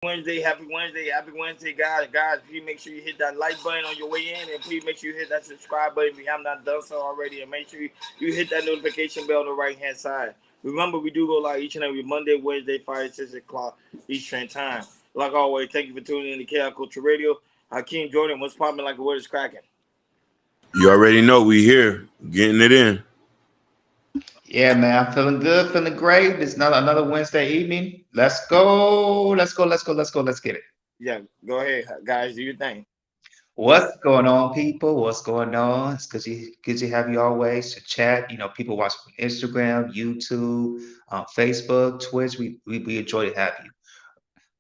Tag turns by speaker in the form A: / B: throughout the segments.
A: Happy Wednesday, guys. Please make sure you hit that like button on your way in, and please make sure you hit that subscribe button if you have not done so already, and make sure you hit that notification bell on the right hand side. Remember, we do go live each and every Monday, Wednesday, Friday, 6 o'clock Eastern time. Like always, thank you for tuning in to KL Culture Radio. Hakeem Jordan, what's popping like a word is cracking?
B: You already know we here getting it in.
C: Yeah, man, I'm feeling good, feeling great. It's another Wednesday evening. Let's go. Let's get it.
A: Yeah, go ahead, guys. Do your thing.
C: What's going on, people? What's going on? It's good to have you always to chat. People watch from Instagram, YouTube, Facebook, Twitch. We enjoy to have you.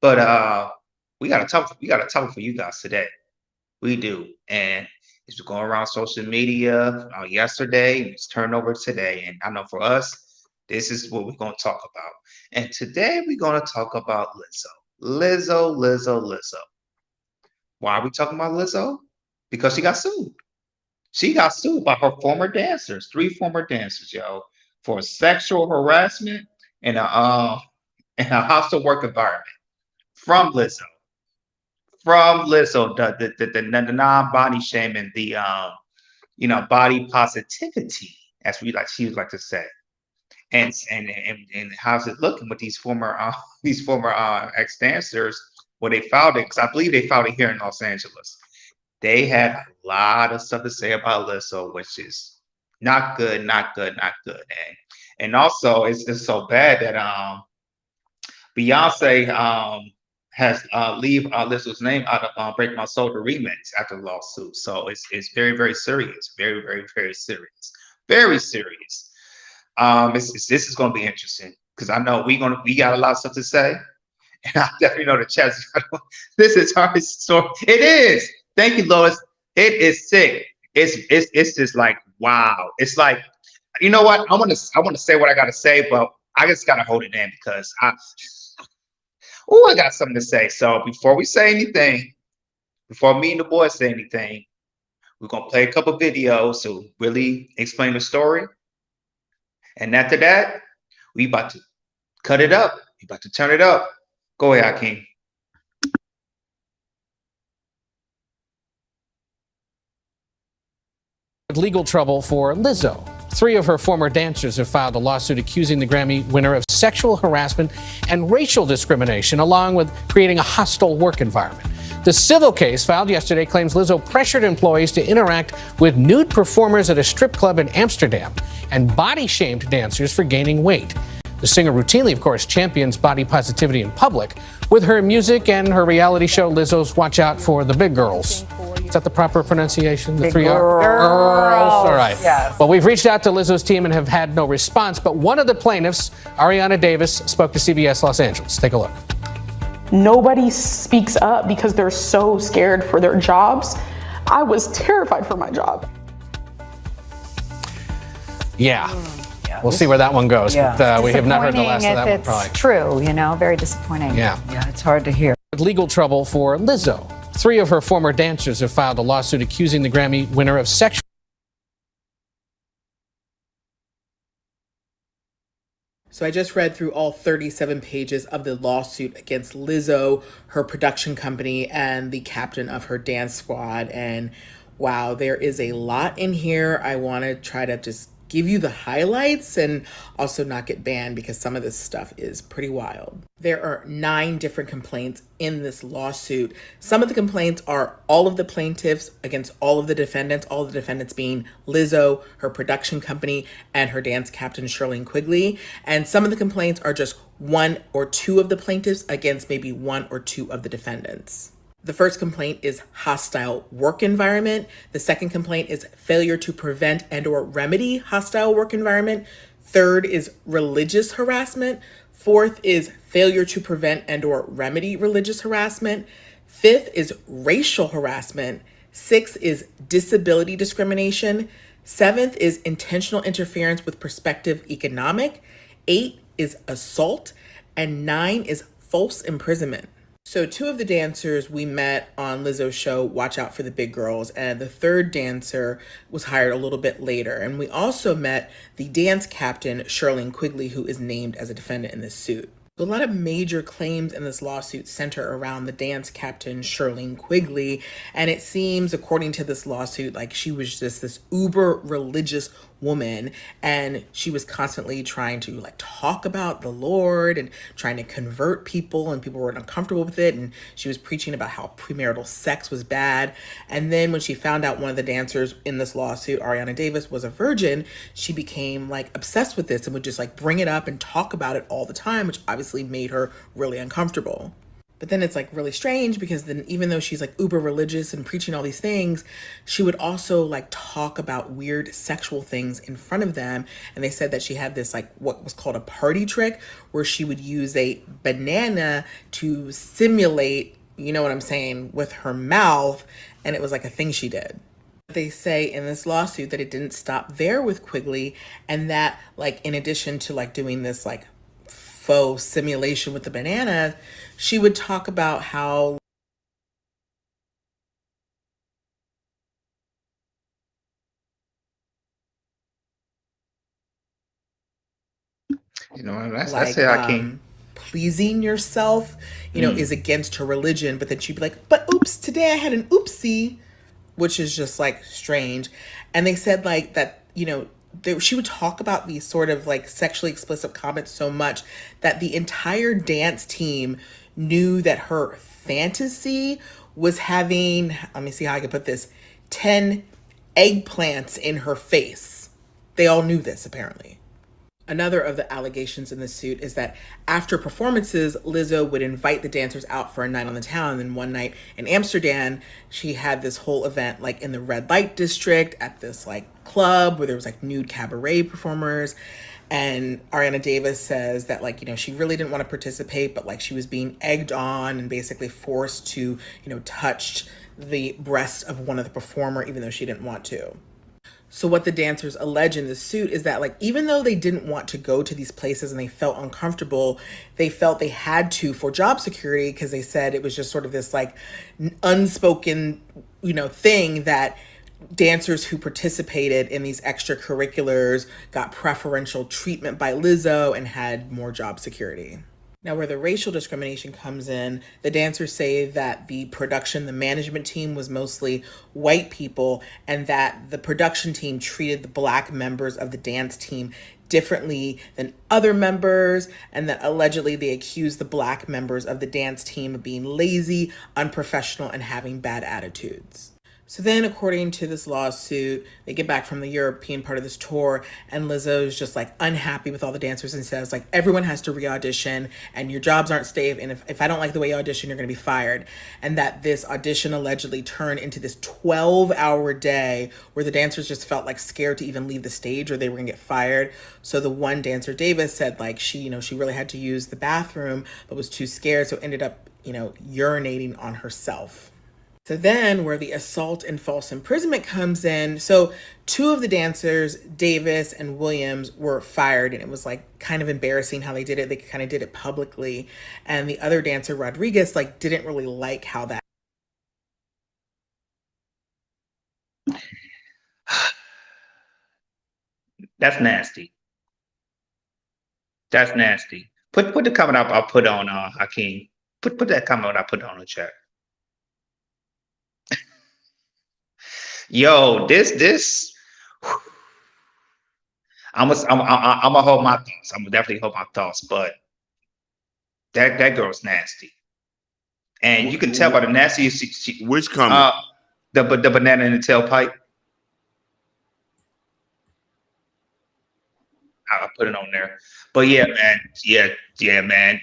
C: But we got a topic for you guys today. We do. And it's going around social media yesterday, it's turned over today. And I know for us, this is what we're going to talk about. And today we're going to talk about Lizzo. Lizzo. Why are we talking about Lizzo? Because she got sued. She got sued by her former dancers, three former dancers, for sexual harassment in a hostile work environment from Lizzo. The non-body shaming, the body positivity, as she would like to say. And how's it looking with these former ex dancers? Well, they filed it because I believe they filed it here in Los Angeles. They had a lot of stuff to say about Lizzo, which is not good. And also it's just so bad that Beyonce has leave Lizzo's name out of "Break My Soul" the remix after the lawsuit. So it's very, very serious, very serious, very serious. This is going to be interesting because I know we got a lot of stuff to say, and I definitely know the chat. This is our story. It is. Thank you, Lois. It is sick. It's just like wow. It's like, you know what? I want to say what I got to say, but I just got to hold it in because I got something to say. So before we say anything, before me and the boys say anything, we're gonna play a couple videos to really explain the story. And after that, we about to cut it up. We about to turn it up. Go ahead, Hakeem.
D: Legal trouble for Lizzo. Three of her former dancers have filed a lawsuit accusing the Grammy winner of sexual harassment and racial discrimination, along with creating a hostile work environment. The civil case filed yesterday claims Lizzo pressured employees to interact with nude performers at a strip club in Amsterdam and body shamed dancers for gaining weight. The singer routinely, of course, champions body positivity in public. With her music and her reality show, Lizzo's Watch Out for the Big Girls. Is that the proper pronunciation? The three girls. All right.
E: Yes.
D: Well, we've reached out to Lizzo's team and have had no response, but one of the plaintiffs, Ariana Davis, spoke to CBS Los Angeles. Take a look.
F: Nobody speaks up because they're so scared for their jobs. I was terrified for my job.
D: Yeah. We'll see where that one goes.
E: Yeah.
D: But we have not heard the last of that one, probably.
E: It's true, very disappointing.
D: Yeah,
E: it's hard to hear.
D: Legal trouble for Lizzo. Three of her former dancers have filed a lawsuit accusing the Grammy winner of sexual.
G: So I just read through all 37 pages of the lawsuit against Lizzo, her production company, and the captain of her dance squad. And wow, there is a lot in here. I want to try to just give you the highlights and also not get banned because some of this stuff is pretty wild. There are 9 different complaints in this lawsuit. Some of the complaints are all of the plaintiffs against all of the defendants being Lizzo, her production company, and her dance captain, Shirley Quigley. And some of the complaints are just 1 or 2 of the plaintiffs against maybe 1 or 2 of the defendants. The first complaint is hostile work environment. The second complaint is failure to prevent and or remedy hostile work environment. Third is religious harassment. Fourth is failure to prevent and or remedy religious harassment. Fifth is racial harassment. Sixth is disability discrimination. Seventh is intentional interference with prospective economic. 8 is assault. And 9 is false imprisonment. So 2 of the dancers we met on Lizzo's show, Watch Out for the Big Girls, and the third dancer was hired a little bit later. And we also met the dance captain, Shirley Quigley, who is named as a defendant in this suit. A lot of major claims in this lawsuit center around the dance captain, Shirlene Quigley. And it seems, according to this lawsuit, like she was just this uber religious woman. And she was constantly trying to like talk about the Lord and trying to convert people. And people were uncomfortable with it. And she was preaching about how premarital sex was bad. And then when she found out one of the dancers in this lawsuit, Ariana Davis, was a virgin, she became like obsessed with this and would just like bring it up and talk about it all the time, which obviously made her really uncomfortable. But then it's like really strange because then even though she's like uber religious and preaching all these things, she would also like talk about weird sexual things in front of them. And they said that she had this like what was called a party trick where she would use a banana to simulate, you know what I'm saying, with her mouth. And it was like a thing she did. They say in this lawsuit that it didn't stop there with Quigley, and that like in addition to like doing this like faux simulation with the banana, she would talk about how
C: You know, that's
G: like
C: it, Hakeem.
G: pleasing yourself, you know, is against her religion. But then she'd be like, but oops, today I had an oopsie, which is just like strange. And they said like that, you know, she would talk about these sort of like sexually explicit comments so much that the entire dance team knew that her fantasy was having, let me see how I can put this, 10 eggplants in her face. They all knew this apparently. Another of the allegations in the suit is that after performances, Lizzo would invite the dancers out for a night on the town. And then one night in Amsterdam, she had this whole event like in the red light district at this like club where there was like nude cabaret performers. And Ariana Davis says that like, you know, she really didn't want to participate, but like she was being egged on and basically forced to, you know, touch the breast of one of the performer, even though she didn't want to. So what the dancers allege in the suit is that like even though they didn't want to go to these places and they felt uncomfortable, they felt they had to for job security because they said it was just sort of this like unspoken, you know, thing that dancers who participated in these extracurriculars got preferential treatment by Lizzo and had more job security. Now, where the racial discrimination comes in, the dancers say that the management team was mostly white people, and that the production team treated the black members of the dance team differently than other members, and that allegedly they accused the black members of the dance team of being lazy, unprofessional, and having bad attitudes. So then, according to this lawsuit, they get back from the European part of this tour, and Lizzo is just like unhappy with all the dancers and says like everyone has to re-audition and your jobs aren't safe, and if I don't like the way you audition, you're gonna be fired. And that this audition allegedly turned into this 12-hour day where the dancers just felt like scared to even leave the stage or they were gonna get fired. So the one dancer, Davis, said like she really had to use the bathroom but was too scared, so ended up, you know, urinating on herself. So then where the assault and false imprisonment comes in, so two of the dancers, Davis and Williams, were fired, and it was like kind of embarrassing how they did it. They kind of did it publicly. And the other dancer, Rodriguez, like didn't really like how that.
C: That's nasty. That's nasty. Put the comment up I'll put on Hakeem. Put that comment I put on the chat. Yo, this I'm gonna hold my thoughts. I'm gonna definitely hold my thoughts, but that girl's nasty, and you can tell by the nasty.
B: Which comment?
C: The banana in the tailpipe. I'll put it on there. But yeah, man, man.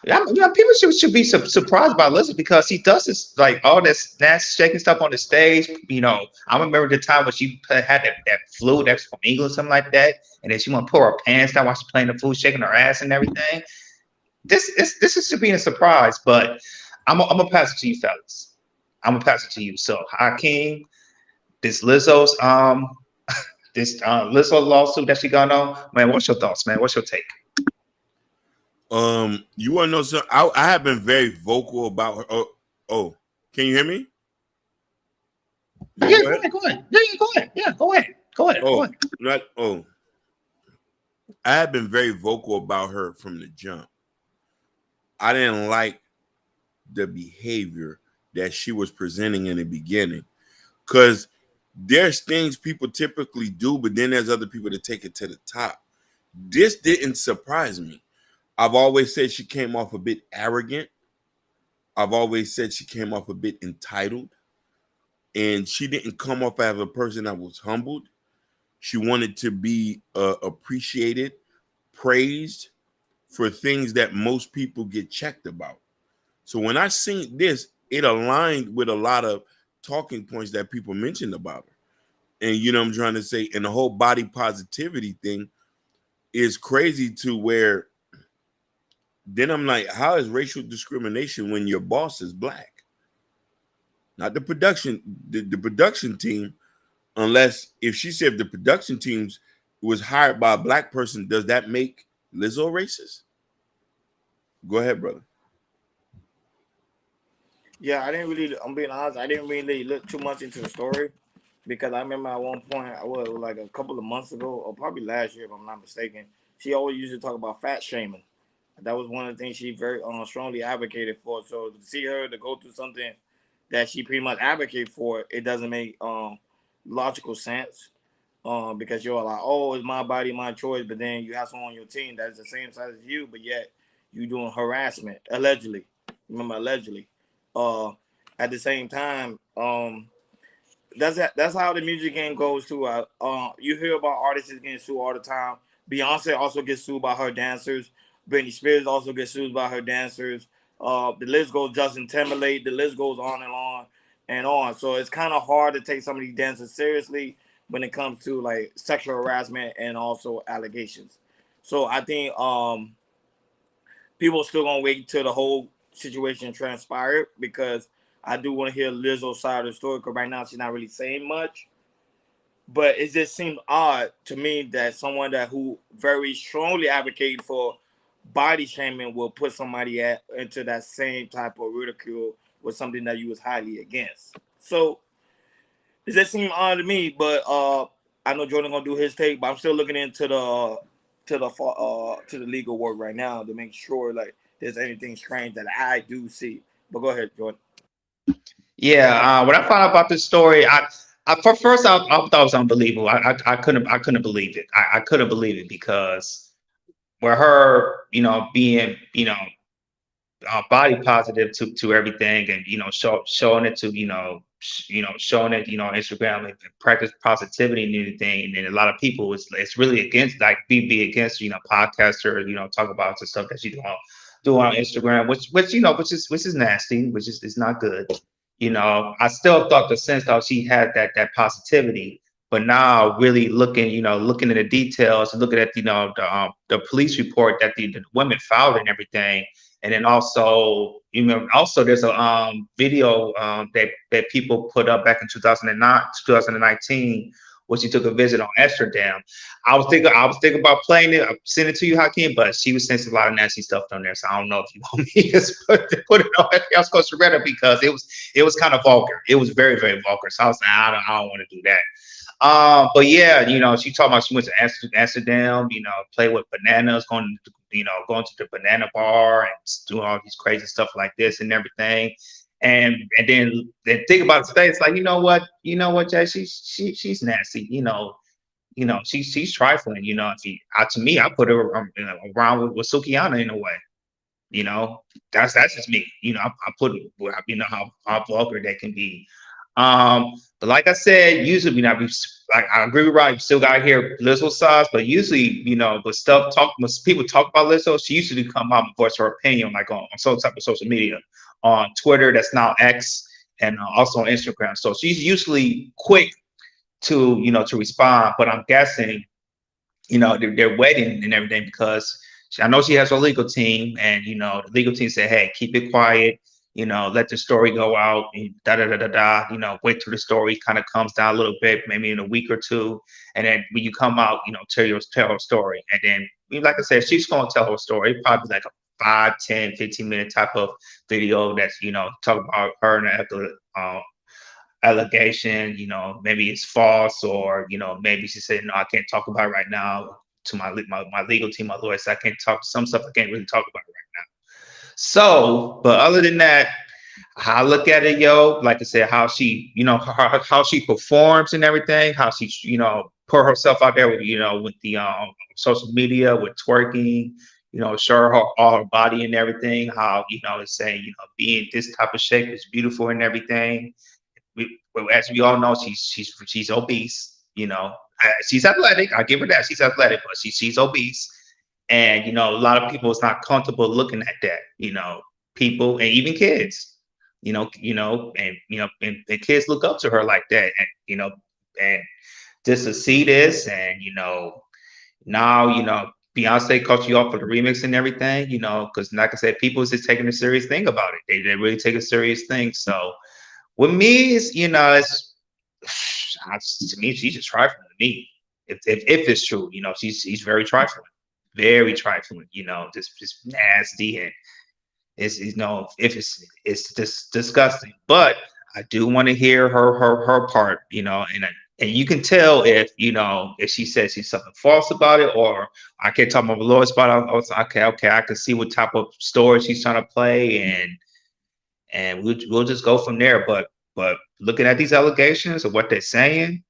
C: You know, people should be surprised by Lizzo because he does this like all this nasty shaking stuff on the stage. You know, I remember the time when she had that flute that's from England, something like that, and then she want to pull her pants down while she's playing the flute, shaking her ass and everything. This is to be a surprise, but I'm gonna pass it to you, fellas. I'm gonna pass it to you. So Hakeem, this Lizzo's this Lizzo lawsuit that she got on, man. What's your thoughts, man? What's your take?
B: You want to know something? I have been very vocal about her. Oh, can you hear me?
C: Yeah, go ahead. Yeah, go ahead.
B: I have been very vocal about her from the jump. I didn't like the behavior that she was presenting in the beginning. Because there's things people typically do, but then there's other people that take it to the top. This didn't surprise me. I've always said she came off a bit arrogant. I've always said she came off a bit entitled. And she didn't come off as a person that was humbled. She wanted to be appreciated, praised for things that most people get checked about. So when I seen this, it aligned with a lot of talking points that people mentioned about her. And you know what I'm trying to say? And the whole body positivity thing is crazy to where then I'm like, how is racial discrimination when your boss is black? Not the production, the production team, unless if she said if the production teams was hired by a black person, does that make Lizzo racist? Go ahead, brother.
A: Yeah, I didn't really. I'm being honest. I didn't really look too much into the story because I remember at one point, I was like a couple of months ago, or probably last year, if I'm not mistaken. She always used to talk about fat shaming. That was one of the things she very strongly advocated for. So to see her to go through something that she pretty much advocated for, it doesn't make logical sense. Because you're like, oh, it's my body, my choice, but then you have someone on your team that's the same size as you, but yet you doing harassment allegedly. Remember, allegedly. Uh, at the same time, that's how the music game goes too. You hear about artists getting sued all the time. Beyonce also gets sued by her dancers. Britney Spears also gets sued by her dancers. The list goes. Justin Timberlake. The list goes on and on and on. So it's kind of hard to take some of these dancers seriously when it comes to like sexual harassment and also allegations. So I think people are still gonna wait till the whole situation transpired because I do want to hear Lizzo's side of the story because right now she's not really saying much. But it just seems odd to me that someone that who very strongly advocated for body shaming will put somebody into that same type of ridicule with something that you was highly against. So it just seems odd to me. But I know Jordan gonna do his take, but I'm still looking into the legal work right now to make sure like there's anything strange that I do see. But go ahead, Jordan.
C: Yeah, when I found out about this story, for first I thought it was unbelievable. I couldn't believe it. I couldn't believe it because with her, being, body positive to everything, and showing it to showing it on Instagram and practice positivity and everything. And then a lot of people, it's really against, like, be against podcasters, talk about the stuff that she do on Instagram, which is nasty, which is not good. I still thought the sense that she had that positivity, but now really looking at the details and looking at the police report that the women filed and everything. And then also there's a video that people put up back in 2019, when she took a visit on Amsterdam. I was thinking about playing it, send it to you, Hakeem, but she was saying a lot of nasty stuff on there. So I don't know if you want me to put it on. I was going to read it because it was kind of vulgar. It was very, very vulgar. So I was like, I don't want to do that. But yeah, she talked about she went to Amsterdam, play with bananas, going to the banana bar and doing all these crazy stuff like this and everything. And then think about it today. It's like, Jay, she's nasty. She's trifling. To me, I put her around with Sukiana in a way. That's just me. I put how vulgar they can be. But like I said, usually like, I agree with Ryan. You still got to hear Lizzo's sides, but usually, when people talk about Lizzo, she usually come out and voice her opinion, like on some type of social media, on Twitter, that's now X, and also on Instagram. So she's usually quick to respond. But I'm guessing, they're waiting and everything because I know she has a legal team, and the legal team said, "Hey, keep it quiet. Let the story go out. And da da da da da. Wait till the story kind of comes down a little bit, maybe in a week or two, and then when you come out, tell her story. And then, like I said, she's going to tell her story. Probably like a 5, 10, 15-minute type of video that's talk about her and the allegation, maybe it's false, or maybe she said, no, I can't talk about it right now, to my legal team, my lawyers. I can't talk some stuff I can't really talk about right now. So, but other than that, how I look at it, yo, like I said, how she, how she performs and everything, how she, put herself out there with, with the social media, with twerking, show her all her body and everything. How it's saying, being this type of shape is beautiful and everything. Well, as we all know, she's obese. She's athletic. I give her that. She's athletic, but she's obese, and a lot of people is not comfortable looking at that. People and even kids. And kids look up to her like that, and and just to see this, and now Beyonce cut you off for the remix and everything, because like I said, people is just taking a serious thing about it. They really take a serious thing. So with me, it's to me, she's just trifling to me. If it's true, she's very trifling, just nasty, and it's if it's just disgusting. But I do want to hear her part, and you can tell if she says she's something false about it, or I can't talk about Lord's about it. I was like, okay, I can see what type of story she's trying to play, and we'll just go from there. But looking at these allegations of what they're saying,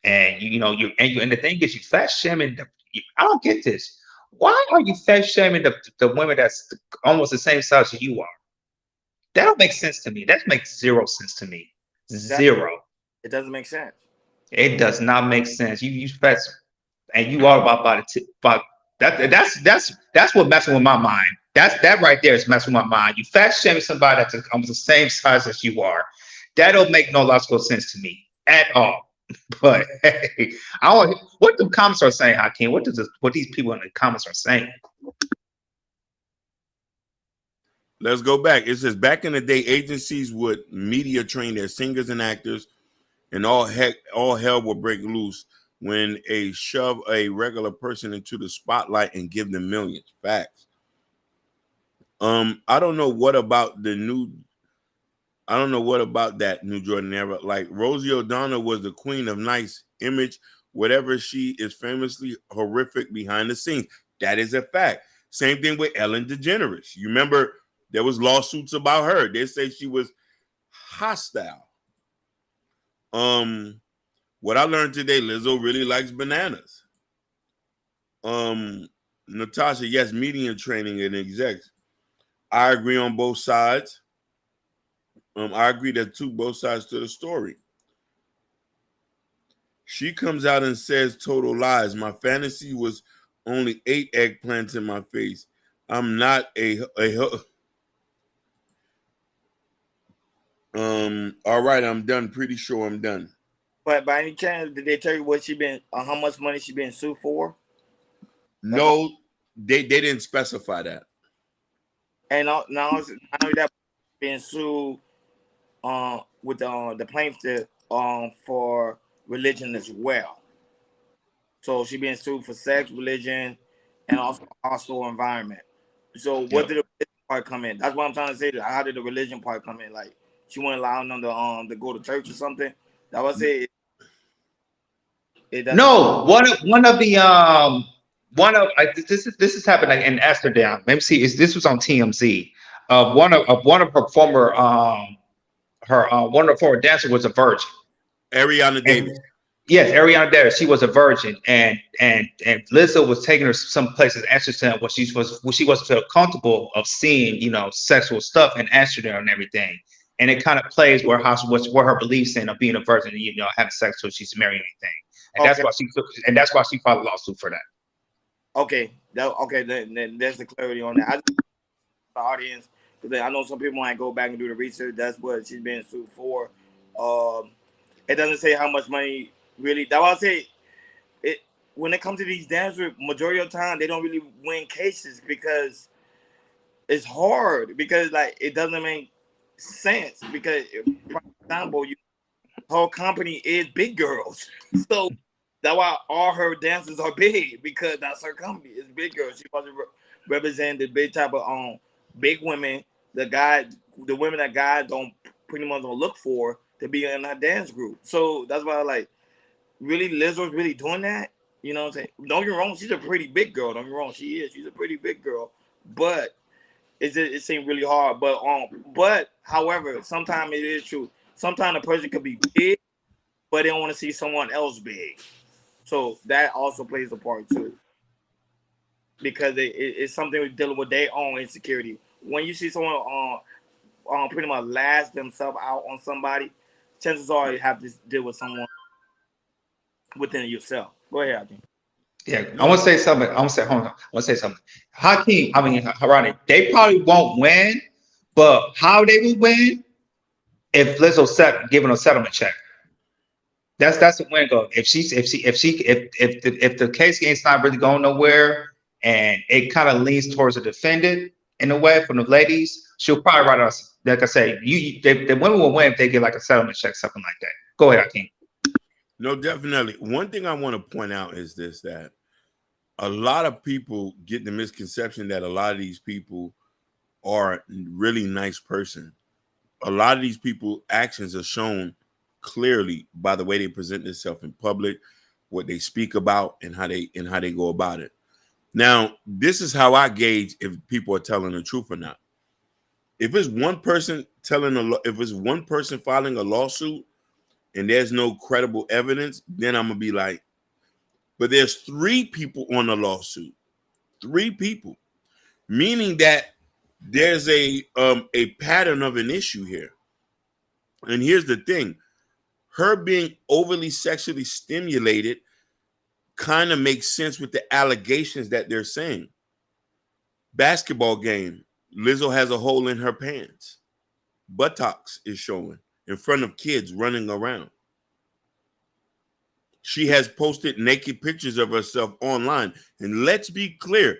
C: and and the thing is, you fat shaming. I don't get this. Why are you fat shaming the women that's almost the same size as you are? That don't make sense to me. That makes zero sense to me. Zero.
A: It doesn't make sense.
C: It does not make sense. You fat, and you are about that. That's what messing with my mind. That right there is messing with my mind. You fat shaming somebody that's almost the same size as you are. That don't make no logical sense to me at all. But hey, I want what the comments are saying, Hakeem. What these people in the comments are saying?
B: Let's go back. It says back in the day, agencies would media train their singers and actors, and all hell will break loose when shove a regular person into the spotlight and give them millions. Facts. I don't know what about that new Jordan era. Like Rosie O'Donnell was the queen of nice image, whatever she is famously horrific behind the scenes. That is a fact. Same thing with Ellen DeGeneres. You remember there was lawsuits about her. They say she was hostile. What I learned today, Lizzo really likes bananas. Natasha, yes, media training and execs. I agree on both sides. I agree that both sides to the story. She comes out and says total lies. My fantasy was only 8 eggplants in my face. I'm not all right, I'm done. Pretty sure I'm done.
A: But by any chance, did they tell you what how much money she been sued for?
B: No, they didn't specify that.
A: And now that being sued with the plaintiff for religion as well. So she being sued for sex, religion, and also hostile environment. So what did the religion part come in? That's what I'm trying to say. How did the religion part come in? Like she wouldn't allow them to go to church or something. That was it.
C: No, this is happening in Amsterdam. Let me see. This was on TMZ. One of her former one of her former dancers was a virgin.
B: Ariana Davis.
C: Yes, Ariana Davis. She was a virgin, and Lizzo was taking her some places in Amsterdam where she wasn't feel comfortable of seeing sexual stuff in Amsterdam and everything. And it kind of plays where her beliefs in of being a virgin, having sex till she's married anything. And that's why she filed a lawsuit for that.
A: Okay, then there's the clarity on that. I just, the audience, because I know some people might go back and do the research. That's what she's being sued for. It doesn't say how much money really. That's why I say it. When it comes to these dancers, majority of the time they don't really win cases because it's hard. Because like it doesn't make sense. Because for example, her company is big girls, so that's why all her dancers are big because that's her company. It's big girls. She wants to represent the big type of big women. The women that guys don't pretty much don't look for to be in her dance group. So that's why I like really Lizzo's really doing that. You know what I'm saying? Don't get me wrong, she's a pretty big girl. Don't get me wrong, she is. She's a pretty big girl, but it seemed really hard. But however, sometimes it is true. Sometimes a person could be big, but they don't want to see someone else big. So that also plays a part too, because it's something with dealing with their own insecurity. When you see someone pretty much lash themselves out on somebody, chances are you have to deal with someone within yourself. Go ahead, Hakeem.
C: Yeah, I want to say something. I want to say, hold on. I want to say something. Hakeem, I mean, Harani, they probably won't win, but how they will win if Lizzo giving a settlement check. That's the win goal. If the case game's not really going nowhere and it kind of leans towards the defendant in a way from the ladies, she'll probably write us. Like I say, the women will win if they get like a settlement check, something like that. Go ahead, Hakeem.
B: No, definitely. One thing I want to point out is this, that a lot of people get the misconception that a lot of these people are really nice person. A lot of these people actions are shown clearly by the way they present themselves in public, what they speak about, and how they go about it. Now, this is how I gauge if people are telling the truth or not. If it's one person filing a lawsuit and there's no credible evidence, then I'm gonna be like, but there's 3 people on the lawsuit. 3 people. Meaning that there's a pattern of an issue here. And here's the thing. Her being overly sexually stimulated kind of makes sense with the allegations that they're saying. Basketball game, Lizzo has a hole in her pants. Buttocks is showing in front of kids running around. She has posted naked pictures of herself online. And let's be clear,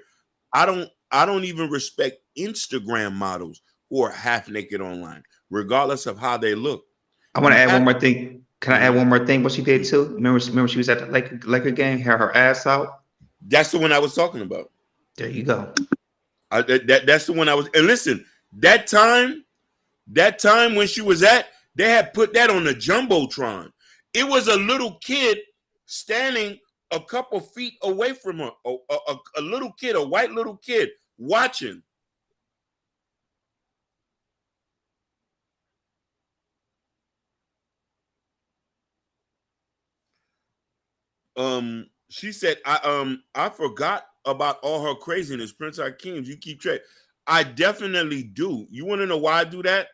B: I don't even respect Instagram models who are half naked online, regardless of how they look.
C: I want to add one more thing. Can I add one more thing? What she did too? Remember she was at the Laker game, had her ass out.
B: That's the one I was talking about.
C: There you go.
B: That's the one I was. And listen, that time when she was they had put that on the jumbotron. It was a little kid standing a couple feet away from her, a little kid, a white little kid watching. She said, I forgot about all her craziness, Prince Hakeem. You keep track. I definitely do. You want to know why I do that?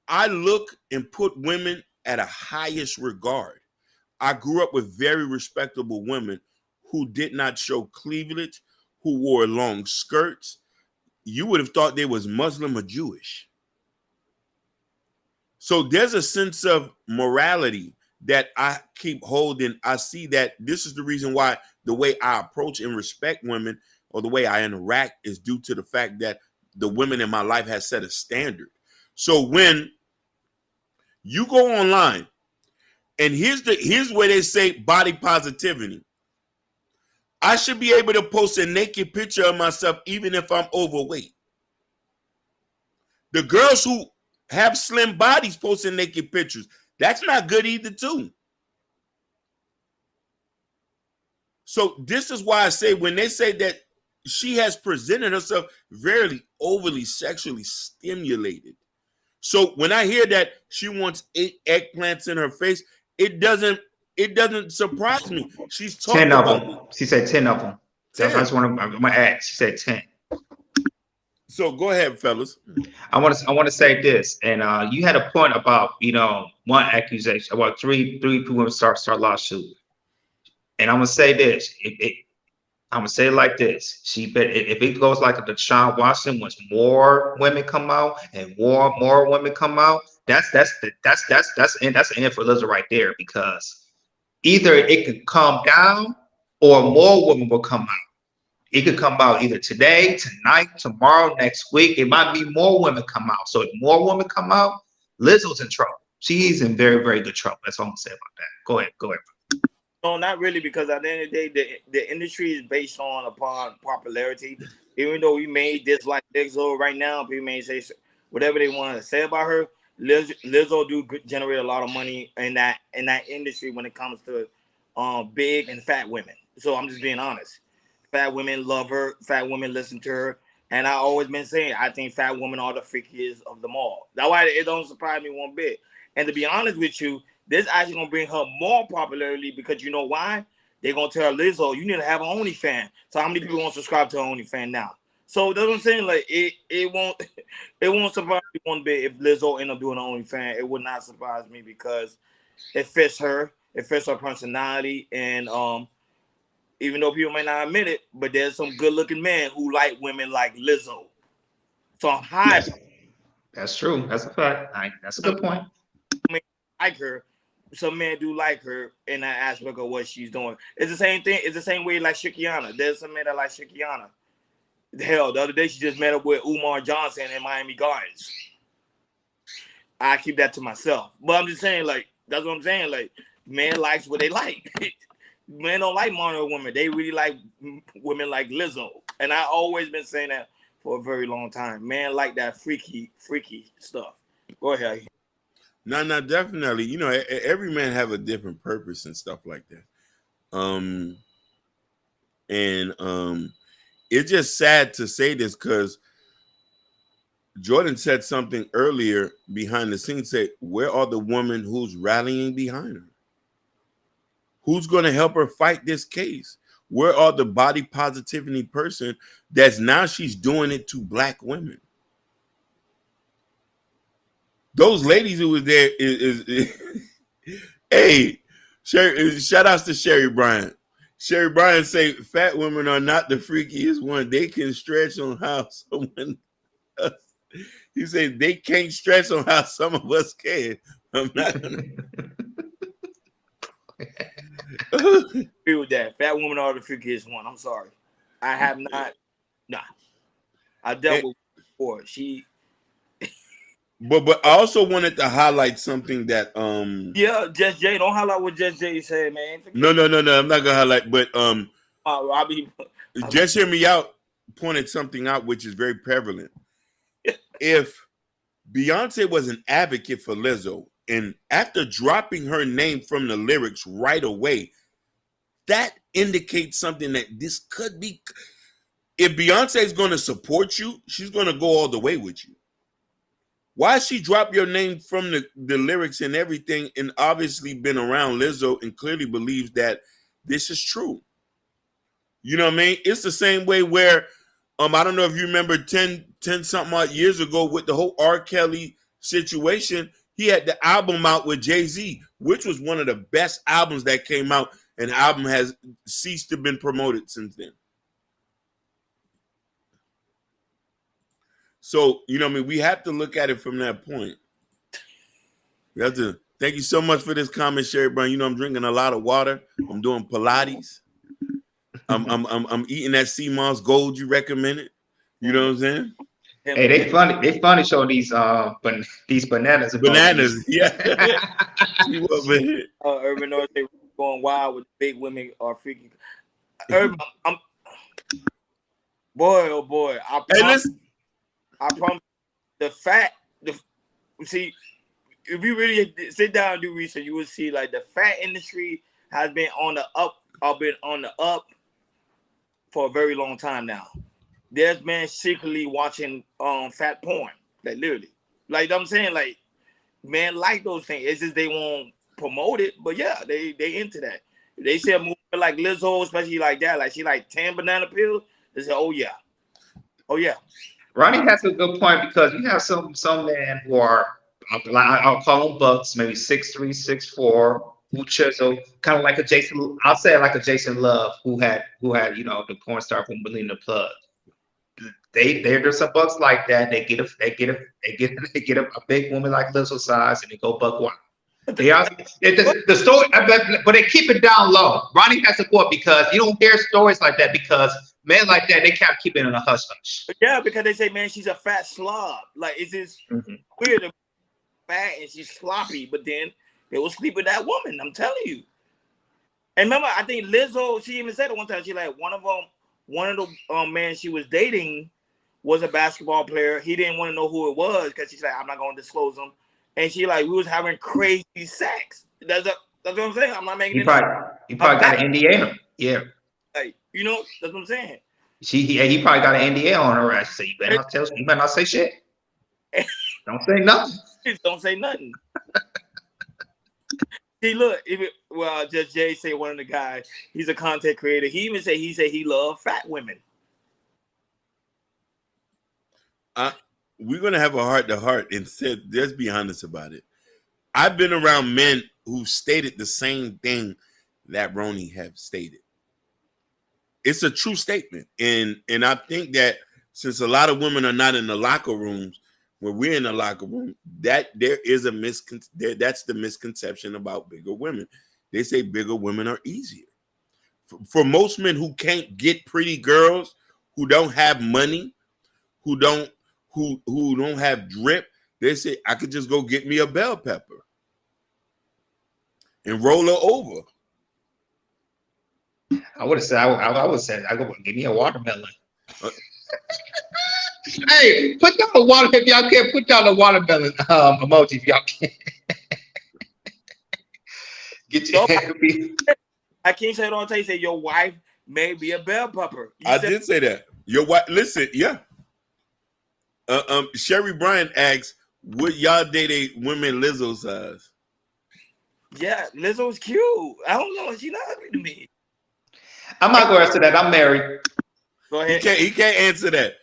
B: I look and put women at a highest regard. I grew up with very respectable women who did not show cleavage, who wore long skirts. You would have thought they was Muslim or Jewish. So there's a sense of morality that I keep holding. I see that this is the reason why the way I approach and respect women, or the way I interact, is due to the fact that the women in my life has set a standard. So when you go online, and here's where they say body positivity. I should be able to post a naked picture of myself even if I'm overweight. The girls who have slim bodies posting naked pictures, that's not good either too. So this is why I say, when they say that she has presented herself very overly sexually stimulated. So when I hear that she wants 8 eggplants in her face, it doesn't surprise me. She's talking
C: 10 of
B: about
C: them. She said 10 of them.
B: 10.
C: I just want to add. She said 10.
B: So go ahead, fellas.
C: I want to say this, and you had a point about one accusation, about three people start lawsuit, and I'm gonna say this. I'm gonna say it like this. If it goes like the Deshaun Watson, once more women come out and more women come out, that's the end for Lizzo right there, because either it could calm down or more women will come out. It could come out either today, tonight, tomorrow, next week. It might be more women come out. So if more women come out, Lizzo's in trouble. She's in very, very good trouble. That's all I'm gonna say about that. Go ahead.
A: No, not really, because at the end of the day, the industry is based upon popularity. Even though we may dislike Lizzo right now, people may say whatever they want to say about her. Lizzo do generate a lot of money in that industry when it comes to big and fat women. So I'm just being honest. Fat women love her. Fat women listen to her. And I always been saying I think fat women are the freakiest of them all. That's why it don't surprise me one bit. And to be honest with you, this actually gonna bring her more popularity because you know why? They're gonna tell Lizzo you need to have an OnlyFans. So how many people gonna subscribe to her OnlyFans now? So that's what I'm saying. Like it won't it won't surprise me one bit if Lizzo end up doing an OnlyFans. It would not surprise me because it fits her, it fits her personality, and even though people might not admit it, but there's some good looking men who like women like Lizzo. So I'm high.
C: Yes, that's true. That's a fact. That's a good point.
A: Men like her. Some men do like her in that aspect of what she's doing. It's the same thing. It's the same way like Shakiana. There's some men that like Shakiana. Hell, the other day she just met up with Umar Johnson in Miami Gardens. I keep that to myself. But I'm just saying, like, that's what I'm saying. Like, men likes what they like. Men don't like mono women. They really like women like Lizzo. And I always been saying that for a very long time. Men like that freaky stuff. Go ahead.
B: No, definitely. You know, every man have a different purpose and stuff like that. It's just sad to say this because Jordan said something earlier behind the scenes. Say, where are the women who's rallying behind her? Who's going to help her fight this case? Where are the body positivity person that's now she's doing it to black women? Those ladies who was there is hey, shout outs to Sherry Bryant. Sherry Bryant say fat women are not the freakiest one. They can stretch on how someone else. He said they can't stretch on how some of us can. I'm not gonna
A: agree with that. Fat women are the freakiest one. I'm sorry. I have not. Nah. I dealt with her before. She.
B: But I also wanted to highlight something that
A: Yeah, Just Jay. Don't highlight what Just Jay said, man.
B: No. I'm not gonna highlight, but just hear me out. Pointed something out which is very prevalent. If Beyonce was an advocate for Lizzo, and after dropping her name from the lyrics right away, that indicates something that this could be. If Beyonce is going to support you, she's going to go all the way with you. Why she dropped your name from the lyrics and everything, and obviously been around Lizzo and clearly believes that this is true. You know what I mean? It's the same way where, I don't know if you remember 10 something odd years ago with the whole R. Kelly situation, he had the album out with Jay-Z, which was one of the best albums that came out, and the album has ceased to been promoted since then. So, you know what I mean? We have to look at it from that point. We have to. Thank you so much for this comment, Sherry Brown. You know, I'm drinking a lot of water. I'm doing Pilates. I'm eating that sea moss gold you recommended. You know what I'm saying?
C: Hey, they funny showing these bananas.
B: Bananas, yeah.
A: Urban North, they going wild with big women are freaky. Urban, boy, oh boy, I promise. See, if you really sit down and do research, you will see like the fat industry has been on the up for a very long time now. There's men secretly watching fat porn, like literally. Like I'm saying, like men like those things. It's just they won't promote it, but yeah, they into that. If they see a movie like Lizzo, especially like that, like she like 10 banana pills, they say, oh yeah.
C: Ronnie has a good point because you have some men who are, I'll call them bucks, maybe 6'3", 6'4", who chisel, kind of like a Jason. I'll say like a Jason Love, who had the porn star from Melina Plug. There's some bucks like that. They get a big woman like Lizzo size, and they go buck wild. The story, but they keep it down low. Ronnie has a point because you don't hear stories like that because men like that, they can't keep it in a hush hush.
A: Yeah, because they say, man, she's a fat slob. Like it's just weird, fat and she's sloppy, but then they will sleep with that woman. I'm telling you. And remember, I think Lizzo, she even said it one time. She like one of the men she was dating was a basketball player. He didn't want to know who it was because she's like, I'm not going to disclose him. And she like, we was having crazy sex. That's what I'm saying. I'm not making
C: it up. You probably got an NDA. Yeah.
A: Like, that's what I'm saying.
C: He probably got an NDA on her ass. So you better not say shit. Don't say nothing.
A: Don't say nothing. See, look, just Jay say one of the guys, he's a content creator. He even said he loved fat women.
B: We're gonna have a heart to heart and said, let's be honest about it. I've been around men who stated the same thing that Roni have stated. It's a true statement, and I think that since a lot of women are not in the locker rooms, when we're in the locker room, that there is that's the misconception about bigger women. They say bigger women are easier. For most men who can't get pretty girls, who don't have money, who don't have drip, they say I could just go get me a bell pepper and roll her over.
C: I would have said I would say I go give me a watermelon. Hey, put down the water if y'all can. Put down the watermelon emoji if y'all can. Get your
A: I can't say it all the time. Say your wife may be a bell pepper.
B: I did say that. Your wife. Listen, yeah. Sherry Bryan asks, would y'all date a women Lizzo size?
A: Yeah, Lizzo's cute. I don't know. She's not ugly to me.
C: I'm not going to answer that. I'm married.
A: Go ahead.
B: He can't answer that.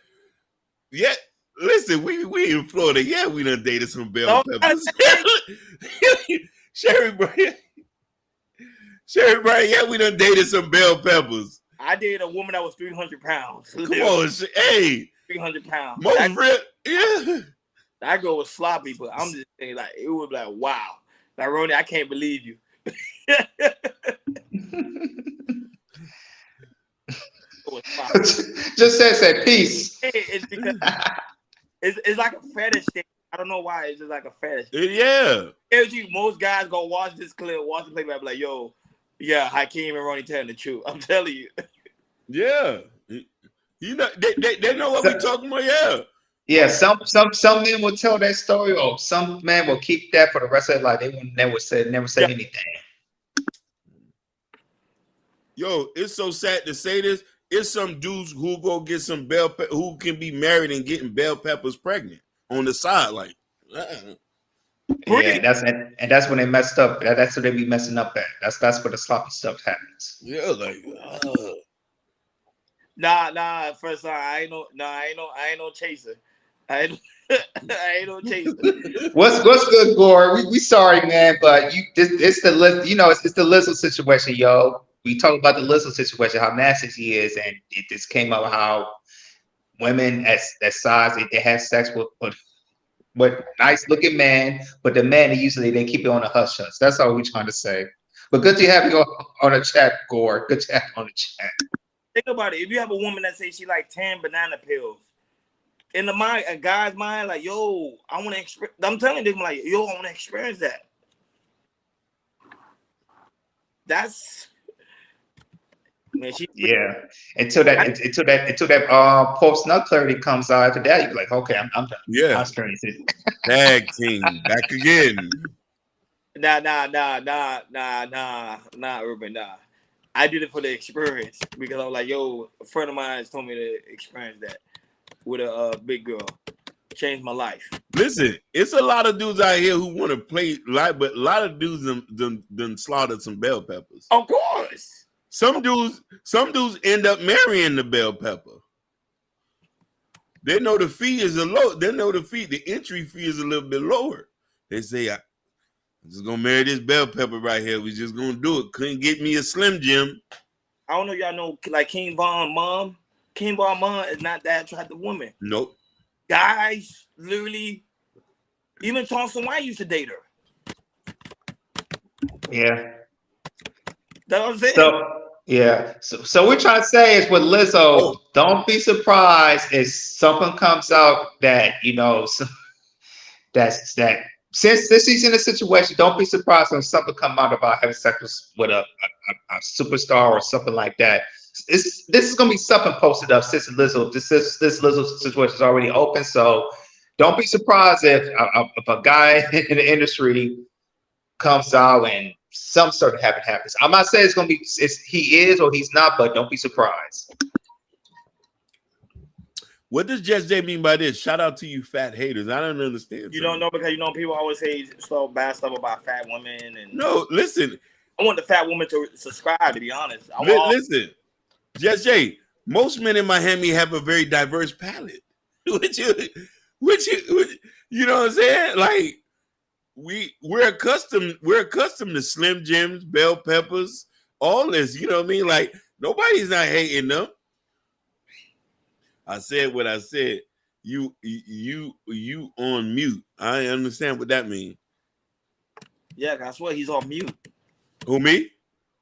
B: Yeah, listen, we in Florida. Yeah, we done dated some bell peppers. Sherry Bryan. Yeah, we done dated some bell peppers.
A: I dated a woman that was 300 pounds.
B: Come on, hey.
A: 300 pounds.
B: Yeah.
A: That girl was sloppy, but I'm just saying, like, it was like, wow. Like, Roni, I can't believe you.
C: Just say peace.
A: It's because it's like a fetish thing. I don't know why. It's just like a fetish.
B: Yeah.
A: Most guys go watch this clip, watch the playback, like, yo, yeah, Hakeem and Roni telling the truth. I'm telling you.
B: Yeah. You know, they know what we're talking about. Yeah.
C: Yeah, some men will tell that story, or some man will keep that for the rest of their life. They will never say anything.
B: Yo, it's so sad to say this. It's some dudes who go get some who can be married and getting bell peppers pregnant on the side, like.
C: Yeah, that's when they messed up. That's what they be messing up at. That's where the sloppy stuff happens.
B: Yeah, like.
A: Nah. First time, I ain't no chaser. I ain't no chaser.
C: What's good, Gore? We sorry, man, but it's the Lizzo situation, yo. We talk about the Lizzo situation, how nasty she is, and it just came up how women at that size they have sex with nice looking men, but the men usually they keep it on the hush hush. That's all we're trying to say. But good to have you on the chat, Gore. Good to have you on the chat.
A: Think about it. If you have a woman that says she like 10 banana pills, in a guy's mind, like, yo, I want to experience. I'm telling them, like, yo, I want to experience that. That's man.
C: Until that post nut clarity comes out. After that, you're like, okay, I'm done.
B: Yeah,
C: I'll experience it.
B: Tag team back again.
A: Nah, Ruben, nah. I did it for the experience because I was like, yo, a friend of mine told me to experience that with a big girl. Changed my life.
B: Listen, it's a lot of dudes out here who want to play live, but a lot of dudes done slaughtered some bell peppers.
A: Of course.
B: Some dudes end up marrying the bell pepper. They know the fee is the entry fee is a little bit lower. They say, I'm just gonna marry this bell pepper right here. We just gonna do it. Couldn't get me a Slim Jim.
A: I don't know if y'all know, like King Von mom. King Von mom is not that attractive woman.
B: Nope.
A: Guys, literally, even Thompson White used to date her.
C: Yeah.
A: That's what I'm saying.
C: So we're trying to say is with Lizzo, don't be surprised if something comes out that that since she's in a situation, don't be surprised when something come out about having sex with a superstar or something like that. This is gonna be something posted up since Lizzo. This Lizzo situation is already open, so don't be surprised if a guy in the industry comes out and some sort of happens. I'm not saying it's gonna be he is or he's not, but don't be surprised.
B: What does Just J mean by this? Shout out to you fat haters. I don't understand.
A: You don't know because people always say bad stuff about fat women and
B: no. Listen,
A: I want the fat woman to subscribe. To be honest,
B: listen, Just J. Most men in Miami have a very diverse palate. Which you know what I'm saying? Like we're accustomed to Slim Jims, bell peppers, all this. You know what I mean? Like nobody's not hating them. I said what I said. You on mute. I understand what that means.
A: Yeah, I swear he's off mute.
B: Who, me?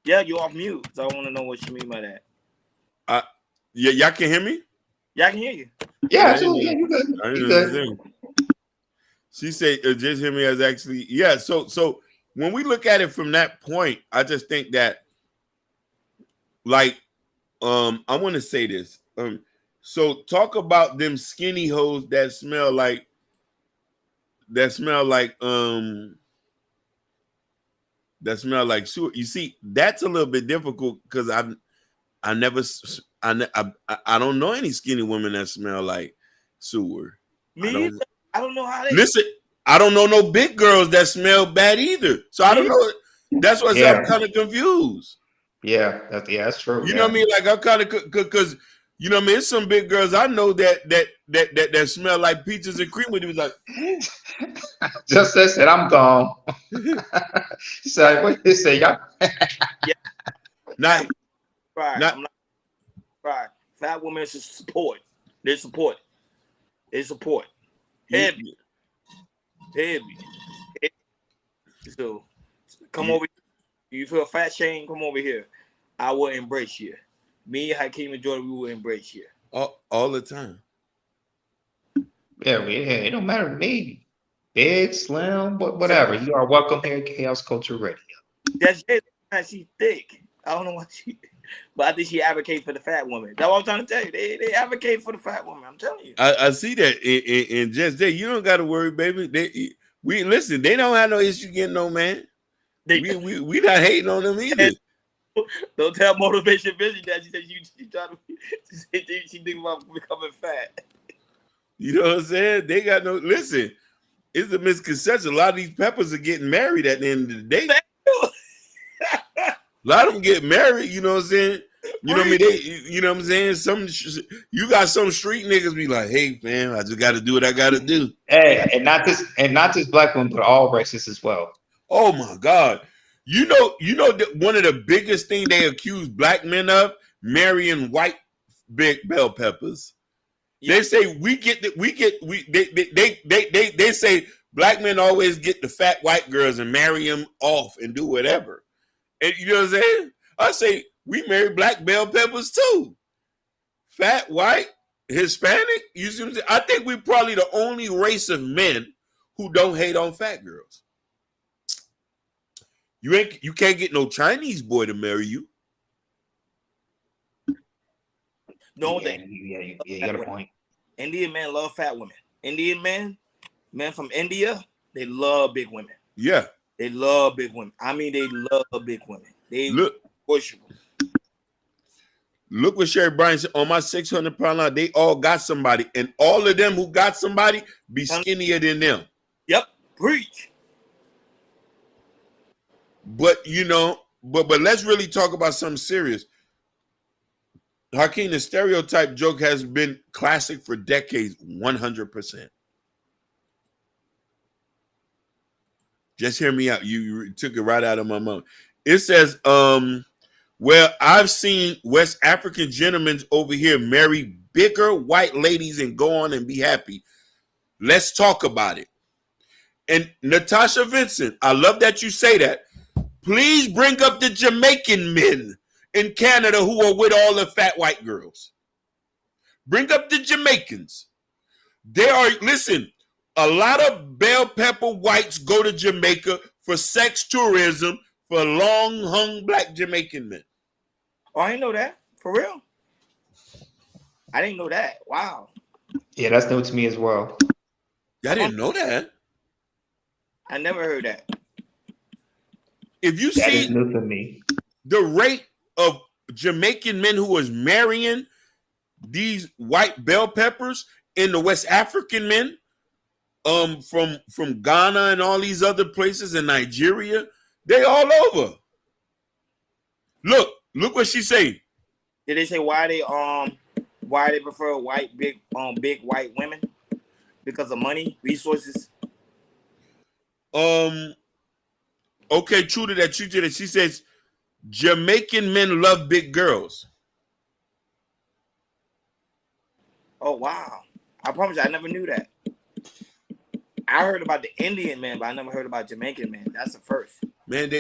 A: Yeah, you off mute. So I want to know what you mean by that.
B: Yeah, y'all can hear me?
A: Yeah, I can hear you.
C: Yeah, absolutely. Yeah, you good. You good.
B: She said, just hear me as actually, yeah. So when we look at it from that point, I just think that, like, I want to say this. So talk about them skinny hoes that smell like sewer. You see, that's a little bit difficult because I don't know any skinny women that smell like sewer.
A: I don't know how they
B: listen. I don't know no big girls that smell bad either. So I don't know. That's why I'm kind of confused.
C: Yeah, that's true.
B: You know what I mean? Like I'm kind of because you know what I mean. There's some big girls I know that smell like peaches and cream. When he was like,
C: just said, I'm gone. He said, what you say, y'all?
A: Yeah.
B: Not
A: right. Right. Fat women should support. They support. Heavy. So come over here. You feel fat shame? Come over here. I will embrace you. Me, Hakeem, and Jordan, we will embrace you.
B: All the time.
C: Yeah, it don't matter to me. Big, slim, whatever. You are welcome here at Chaos Culture Radio.
A: That's it. She's thick. I don't know what but I think she advocates for the fat woman. That's what I'm trying to tell you. They advocate for the fat woman. I'm telling you.
B: I see that in Just Day. You don't got to worry, baby. We listen. They don't have no issue getting no man. We not hating on them either.
A: Don't tell Motivation Busy that she said she trying to she think about becoming fat.
B: You know what I'm saying? They got no listen. It's a misconception. A lot of these peppers are getting married at the end of the day. A lot of them get married, you know what I'm saying? You know what I mean? You know what I'm saying? You got some street niggas be like, hey man, I just got to do what I got to do.
C: Hey, and not just black women, but all races as well.
B: Oh my God. You know one of the biggest thing they accuse black men of, marrying white big bell peppers. Yeah. They say they say black men always get the fat white girls and marry them off and do whatever. And you know what I'm saying? I say we marry black bell peppers too. Fat, white, Hispanic. You see what I'm saying? I think we're probably the only race of men who don't hate on fat girls. You can't get no Chinese boy to marry you.
A: No,
C: you got a point.
A: Indian men love fat women. Indian men from India, they love big women.
B: Yeah.
A: They love big women. I mean, they love big women. They push them.
B: Look what Sherry Bryan said. On my 600-pound line, they all got somebody. And all of them who got somebody be skinnier than them.
A: Yep. Preach.
B: But, you know, but let's really talk about something serious. Hakeem, the stereotype joke has been classic for decades, 100%. Just hear me out. You took it right out of my mouth. It says, well, I've seen West African gentlemen over here marry bigger white ladies and go on and be happy. Let's talk about it. And Natasha Vincent, I love that you say that. Please bring up the Jamaican men in Canada who are with all the fat white girls. Bring up the Jamaicans. Listen, a lot of bell pepper whites go to Jamaica for sex tourism for long hung black Jamaican men.
A: Oh, I didn't know that. For real? I didn't know that. Wow.
C: Yeah, that's new to me as well.
B: I didn't know that.
A: I never heard that.
B: If you
C: that
B: see
C: is new to me.
B: The rate of Jamaican men who was marrying these white bell peppers and the West African men from Ghana and all these other places in Nigeria, they all over. Look what she say.
A: Did they say why they prefer white big white women? Because of money, resources.
B: Okay, true to that. She says Jamaican men love big girls.
A: Oh wow! I promise you, I never knew that. I heard about the Indian men, but I never heard about Jamaican men. That's the first.
B: Man,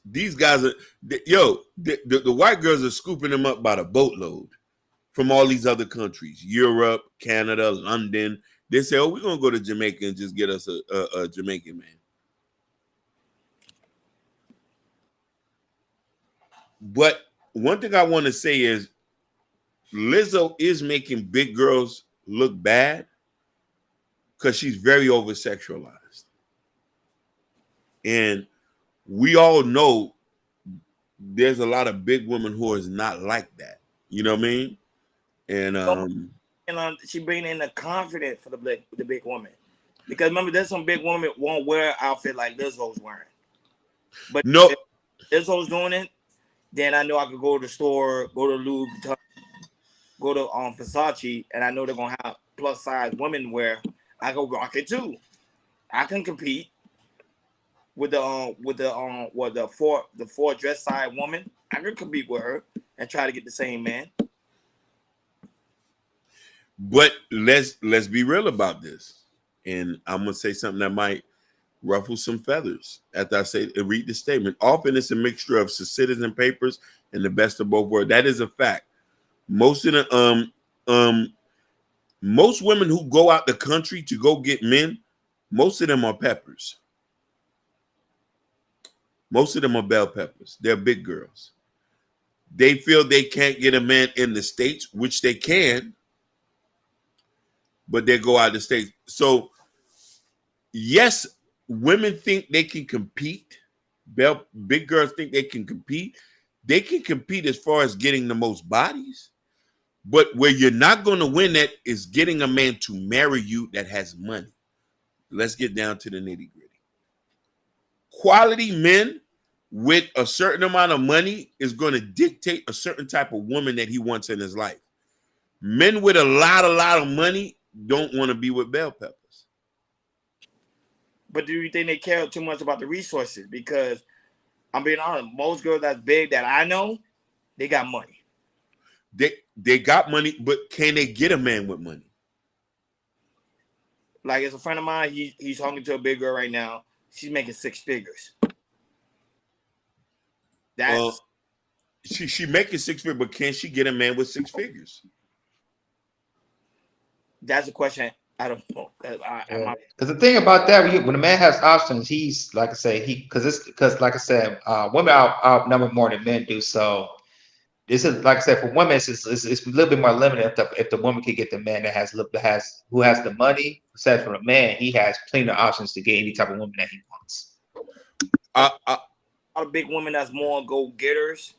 B: these guys are the white girls are scooping them up by the boatload from all these other countries, Europe, Canada, London. They say, "Oh, we're gonna go to Jamaica and just get us a Jamaican man." But one thing I want to say is Lizzo is making big girls look bad because she's very over sexualized. And we all know there's a lot of big women who is not like that. You know what I mean? And
A: she bringing in the confidence for the big woman. Because remember, there's some big women won't wear an outfit like Lizzo's wearing. But
B: no,
A: if Lizzo's doing it, then I know I could go to the store, go to Louis Vuitton, go to Versace, and I know they're gonna have plus size women wear. I go rock it too. I can compete with the four dress size woman. I can compete with her and try to get the same man.
B: But let's be real about this, and I'm gonna say something that might ruffle some feathers after I say read the statement. Often it's a mixture of citizen papers and the best of both worlds. That is a fact. Most of the most women who go out the country to go get men, most of them are peppers. Most of them are bell peppers. They're big girls. They feel they can't get a man in the States, which they can, but they go out of the States. So, yes, women think they can compete. Big girls think they can compete. They can compete as far as getting the most bodies. But where you're not going to win at is getting a man to marry you that has money. Let's get down to the nitty gritty. Quality men with a certain amount of money is going to dictate a certain type of woman that he wants in his life. Men with a lot of money don't want to be with bell peppers.
A: But do you think they care too much about the resources? Because I'm being honest, most girls that's big that I know, they got money.
B: They got money, but can they get a man with money?
A: Like, as a friend of mine, he's talking to a big girl right now. She's making 6 figures. That's
B: she making 6 figures, but can she get a man with 6 figures?
A: That's a question I don't know.
C: Because the thing about that, when a man has options, he's like I say, because like I said, women outnumber more than men do. So this is like I said, for women, it's a little bit more limited if the woman can get the man who has the money. Said for a man, he has plenty of options to get any type of woman that he wants.
A: A lot of big women that's more go-getters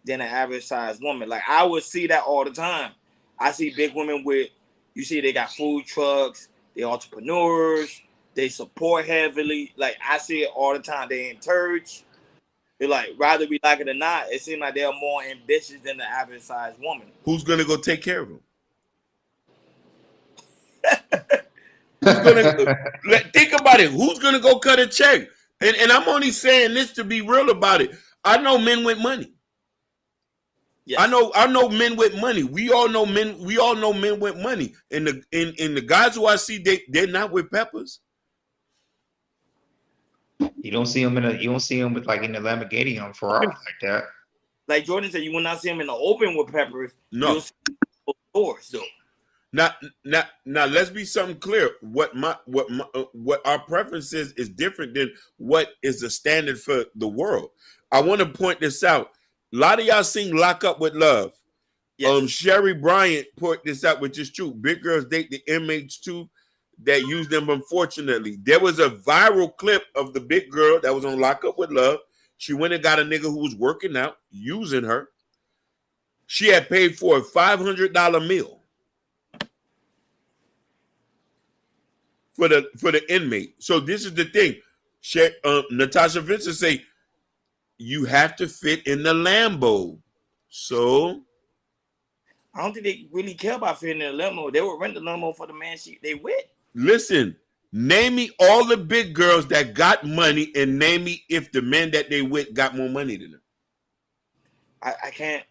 A: than an average size woman. Like, I would see that all the time. I see big women you see they got food trucks, they entrepreneurs, they support heavily. Like, I see it all the time. They in church. They're like, rather we like it or not, it seems like they're more ambitious than the average size woman.
B: Who's gonna go take care of them? Who's gonna think about it? Who's gonna go cut a check? And I'm only saying this to be real about it. I know men with money. Yes. I know men with money. We all know men with money. And the guys who I see, they're not with peppers.
C: You don't see them with like in the Lamborghini on Ferrari like that.
A: Like Jordan said, you will not see them in the open with peppers.
B: No.
A: You'll see them stores though.
B: Now let's be something clear. What our preference is different than what is the standard for the world. I want to point this out. A lot of y'all sing "Lock Up with Love." Yes. Sherry Bryant put this out, which is true. Big girls date the inmates too that use them. Unfortunately, there was a viral clip of the big girl that was on "Lock Up with Love." She went and got a nigga who was working out, using her. She had paid for a $500 meal for the inmate. So this is the thing. Natasha Vincent say you have to fit in the Lambo. So
A: I don't think they really care about fitting in a limo. They would rent the limo for the man they with.
B: listen, name me all the big girls that got money, and name me if the men that they with got more money than them.
A: I can't.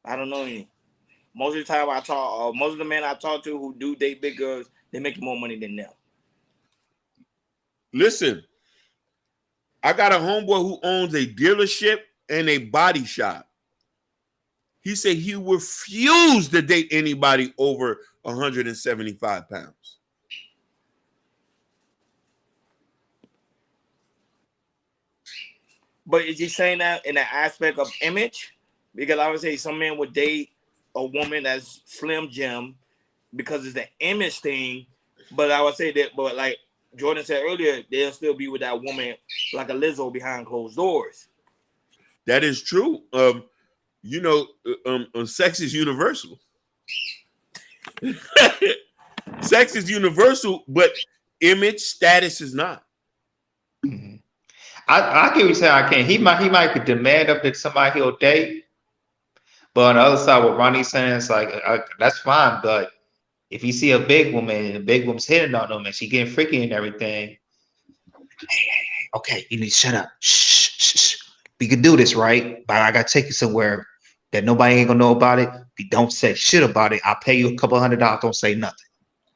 A: I don't know any. Most of the time most of the men I talk to who do date big girls, they make more money than them.
B: Listen, I got a homeboy who owns a dealership and a body shop. He said he refused to date anybody over 175 pounds.
A: But is he saying that in the aspect of image? Because I would say some men would date a woman that's Slim Jim because it's the image thing. But I would say that, but like Jordan said earlier, they'll still be with that woman like a Lizzo behind closed doors.
B: That is true. Sex is universal. Sex is universal, but image status is not.
C: Mm-hmm. I get what you're saying. I can't. He might could demand up that somebody he'll date, but on the other side, what Ronnie's saying is like that's fine. But if you see a big woman and the big woman's hitting on them and she getting freaky and everything, hey, okay, you need to shut up. Shh. We can do this, right? But I gotta take you somewhere that nobody ain't gonna know about it. If you don't say shit about it, I'll pay you a couple $100. Don't say nothing.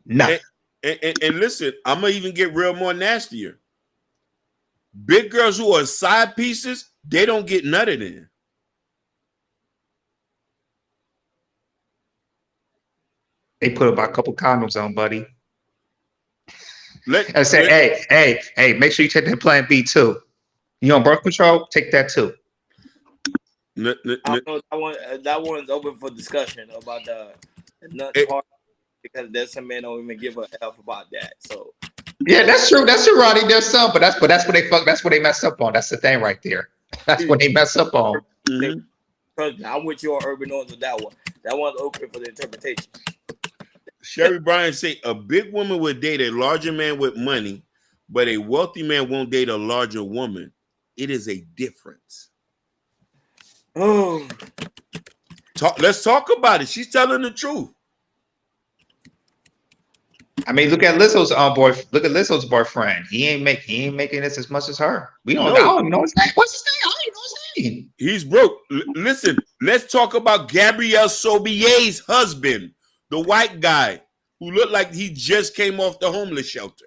C: Nothing.
B: And listen, I'm gonna even get real more nastier. Big girls who are side pieces, they don't get nutted in.
C: They put about a couple condoms on, buddy. I say, hey, make sure you take that Plan B too. You on birth control? Take that too.
A: I don't know, that one's open for discussion about the nut part, because there's some men don't even give a F about that. So
C: yeah, that's true. That's true, Ronnie. There's some, but that's what they fuck. That's what they mess up on. That's the thing right there. That's what they mess up on.
A: Mm-hmm. I'm with you on urban norms with that one. That one's open for the interpretation.
B: Sherry Bryan say a big woman would date a larger man with money, but a wealthy man won't date a larger woman. It is a difference.
A: Oh,
B: let's talk about it. She's telling the truth.
C: I mean, look at Lizzo's Look at Lizzo's boyfriend. He ain't making this as much as her. I don't even know his name. What's his name? I don't even know his name.
B: He's broke. Listen, let's talk about Gabrielle Sobier's husband, the white guy who looked like he just came off the homeless shelter.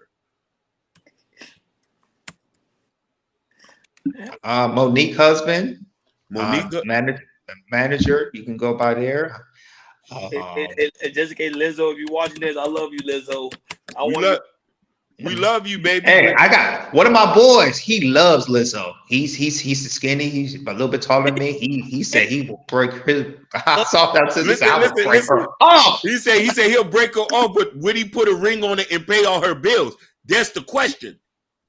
C: Monique husband.
B: Monique
C: manager. You can go by there.
A: Just in case, Lizzo, if you're watching this, I love you, Lizzo.
B: We love you, baby.
C: Hey, I got one of my boys. He loves Lizzo. He's skinny. He's a little bit taller than me. He said he will break his. I saw that since I would break her off.
B: He said he'll break her off, but would he put a ring on it and pay all her bills? That's the question.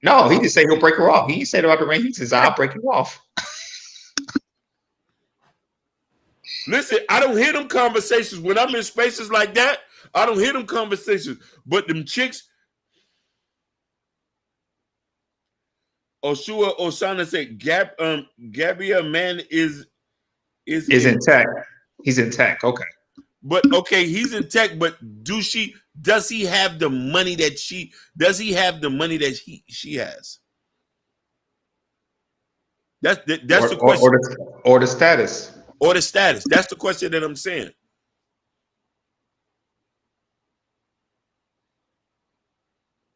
C: No, he just said he'll break her off. He said about the ring. He says I'll break you off.
B: Listen, I don't hear them conversations when I'm in spaces like that. I don't hear them conversations, but them chicks. Oshua Osana said, Gabrielle man is
C: in tech. He's in tech. Okay.
B: But okay, he's in tech, but does he have the money that she has? That's the question.
C: Or the status.
B: Or the status. That's the question that I'm saying.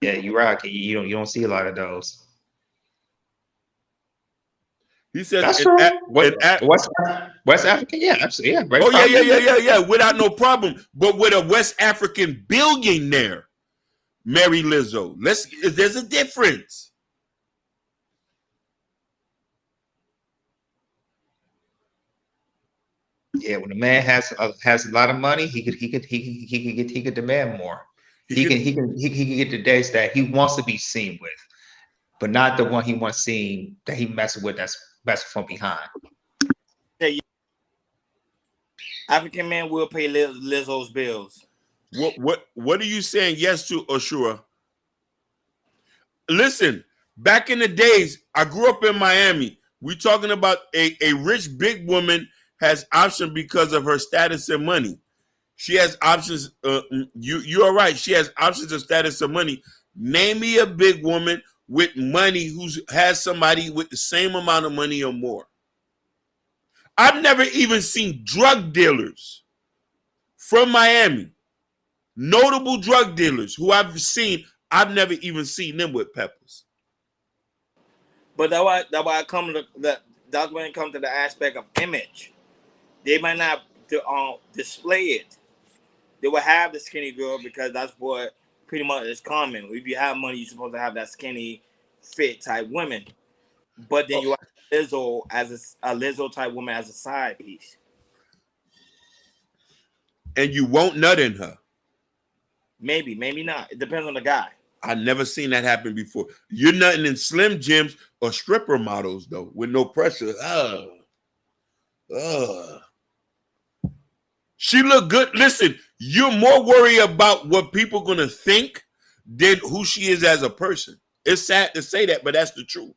C: Yeah, you're right. You don't see a lot of those.
B: He says
C: that's true. West African, yeah, absolutely, yeah.
B: Right, yeah, without no problem. But with a West African billionaire, marry Lizzo. There's a difference.
C: Yeah, when a man has a lot of money, he could demand more. He can get the dates that he wants to be seen with, but not the one he wants seen that he messes with that's from behind.
A: Say African man will pay Lizzo's bills.
B: What are you saying yes to, Ashura? Listen, back in the days, I grew up in Miami. We talking about a rich big woman has options because of her status and money. She has options. You are right. She has options of status and money. Name me a big woman with money who has somebody with the same amount of money or more. I've never even seen drug dealers from Miami, notable drug dealers who I've seen. I've never even seen them with peppers.
A: But that's why I come to that's when it comes to the aspect of image. They might not display it. They will have the skinny girl because that's what pretty much is common. If you have money, you're supposed to have that skinny, fit type women. But then you have Lizzo as a Lizzo type woman as a side piece.
B: And you won't nut in her.
A: Maybe not. It depends on the guy.
B: I've never seen that happen before. You're nutting in Slim Jims or stripper models, though, with no pressure. She look good. Listen, you're more worried about what people are gonna think than who she is as a person. It's sad to say that, but that's the truth.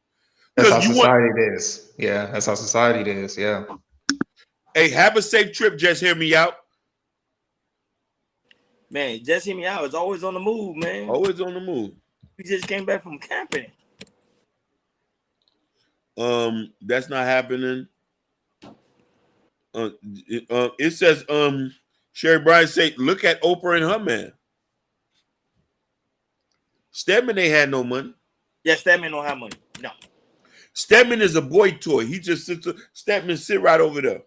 C: That's how society is. Yeah, that's how society is. Yeah.
B: Hey, have a safe trip. Just hear me out.
A: Man, just hear me out. It's always on the move, man.
B: Always on the move.
A: We just came back from camping.
B: That's not happening. It says, Sherry Bryan say, look at Oprah and her man. Stedman ain't had no money.
A: Yeah, Stedman don't have money. No.
B: Stedman is a boy toy. He just sits. Stedman sit right over there.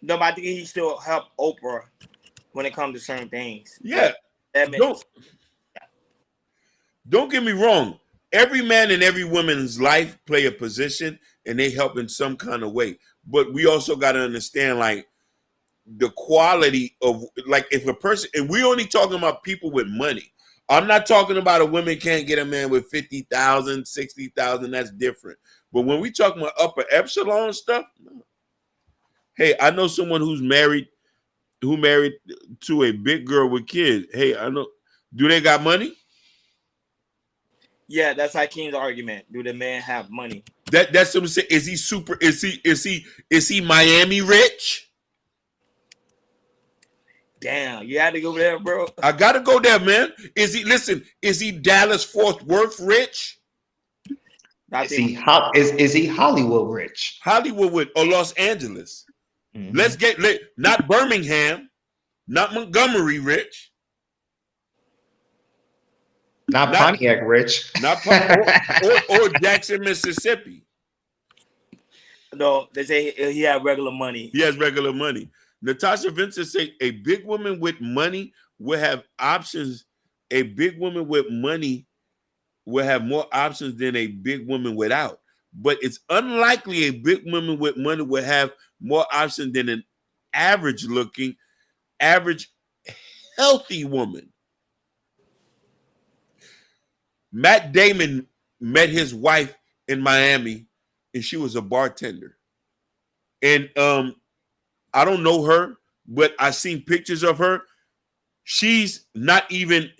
A: No, but I think he still help Oprah when it comes to certain things.
B: Yeah. Don't get me wrong. Every man and every woman's life play a position and they help in some kind of way. But we also got to understand, like, the quality of, like, if a person, and we're only talking about people with money. I'm not talking about a woman can't get a man with 50,000, 60,000. That's different. But when we talking about upper epsilon stuff, no. Hey, I know someone who married to a big girl with kids. Hey, I know. Do they got money?
A: Yeah, that's Hakeem's argument. Do the man have money?
B: That's what I'm saying. Is he super? Is he Miami rich?
A: Damn, you had to go there, bro.
B: I gotta go there, man. Is he Dallas Fort Worth rich?
C: Is he Hollywood rich?
B: Hollywood or Los Angeles? Mm-hmm. Let's get not Birmingham, not Montgomery rich.
C: Not Pontiac rich.
B: Not or Jackson, Mississippi.
A: No, they say he had regular money.
B: He has regular money. Natasha Vincent say a big woman with money will have options. A big woman with money will have more options than a big woman without. But it's unlikely a big woman with money will have more options than an average healthy woman. Matt Damon met his wife in Miami, and she was a bartender. And I don't know her, but I seen pictures of her. She's not even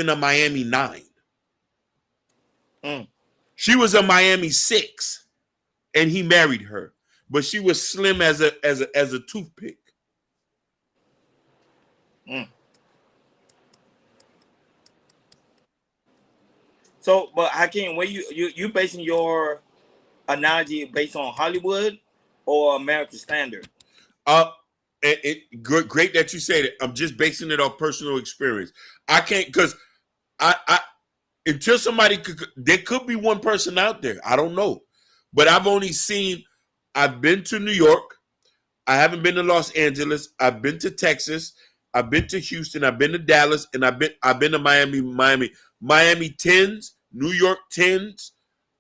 B: a Miami 9. She was a Miami 6, and he married her. But she was slim as a toothpick.
A: So, but Hakeem, where you basing your analogy based on Hollywood or American standard?
B: Great that you say that. I'm just basing it off personal experience. I can't, because I until somebody there could be one person out there. I don't know, but I've been to New York. I haven't been to Los Angeles. I've been to Texas. I've been to Houston. I've been to Dallas, and I've been to Miami 10s, New York 10s,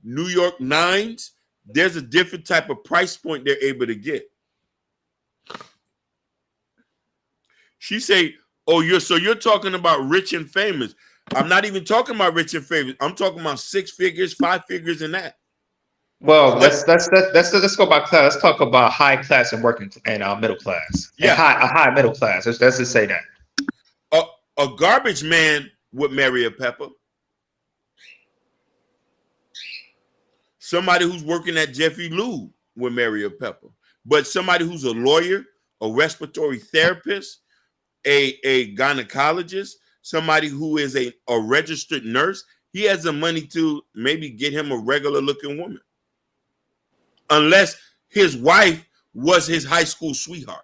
B: New York 9s. There's a different type of price point they're able to get. She say, "Oh, you're talking about rich and famous." I'm not even talking about rich and famous. I'm talking about 6 figures, 5 figures, and that.
C: Well,
B: But
C: let's go by class. Let's talk about high class and working and middle class and
B: yeah,
C: a high middle class. Let's just say that.
B: a, a garbage man would marry a pepper. Somebody who's working at Jeffy Lube would marry a pepper. But somebody who's a lawyer, a respiratory therapist, a gynecologist, somebody who is a registered nurse, he has the money to maybe get him a regular looking woman. Unless his wife was his high school sweetheart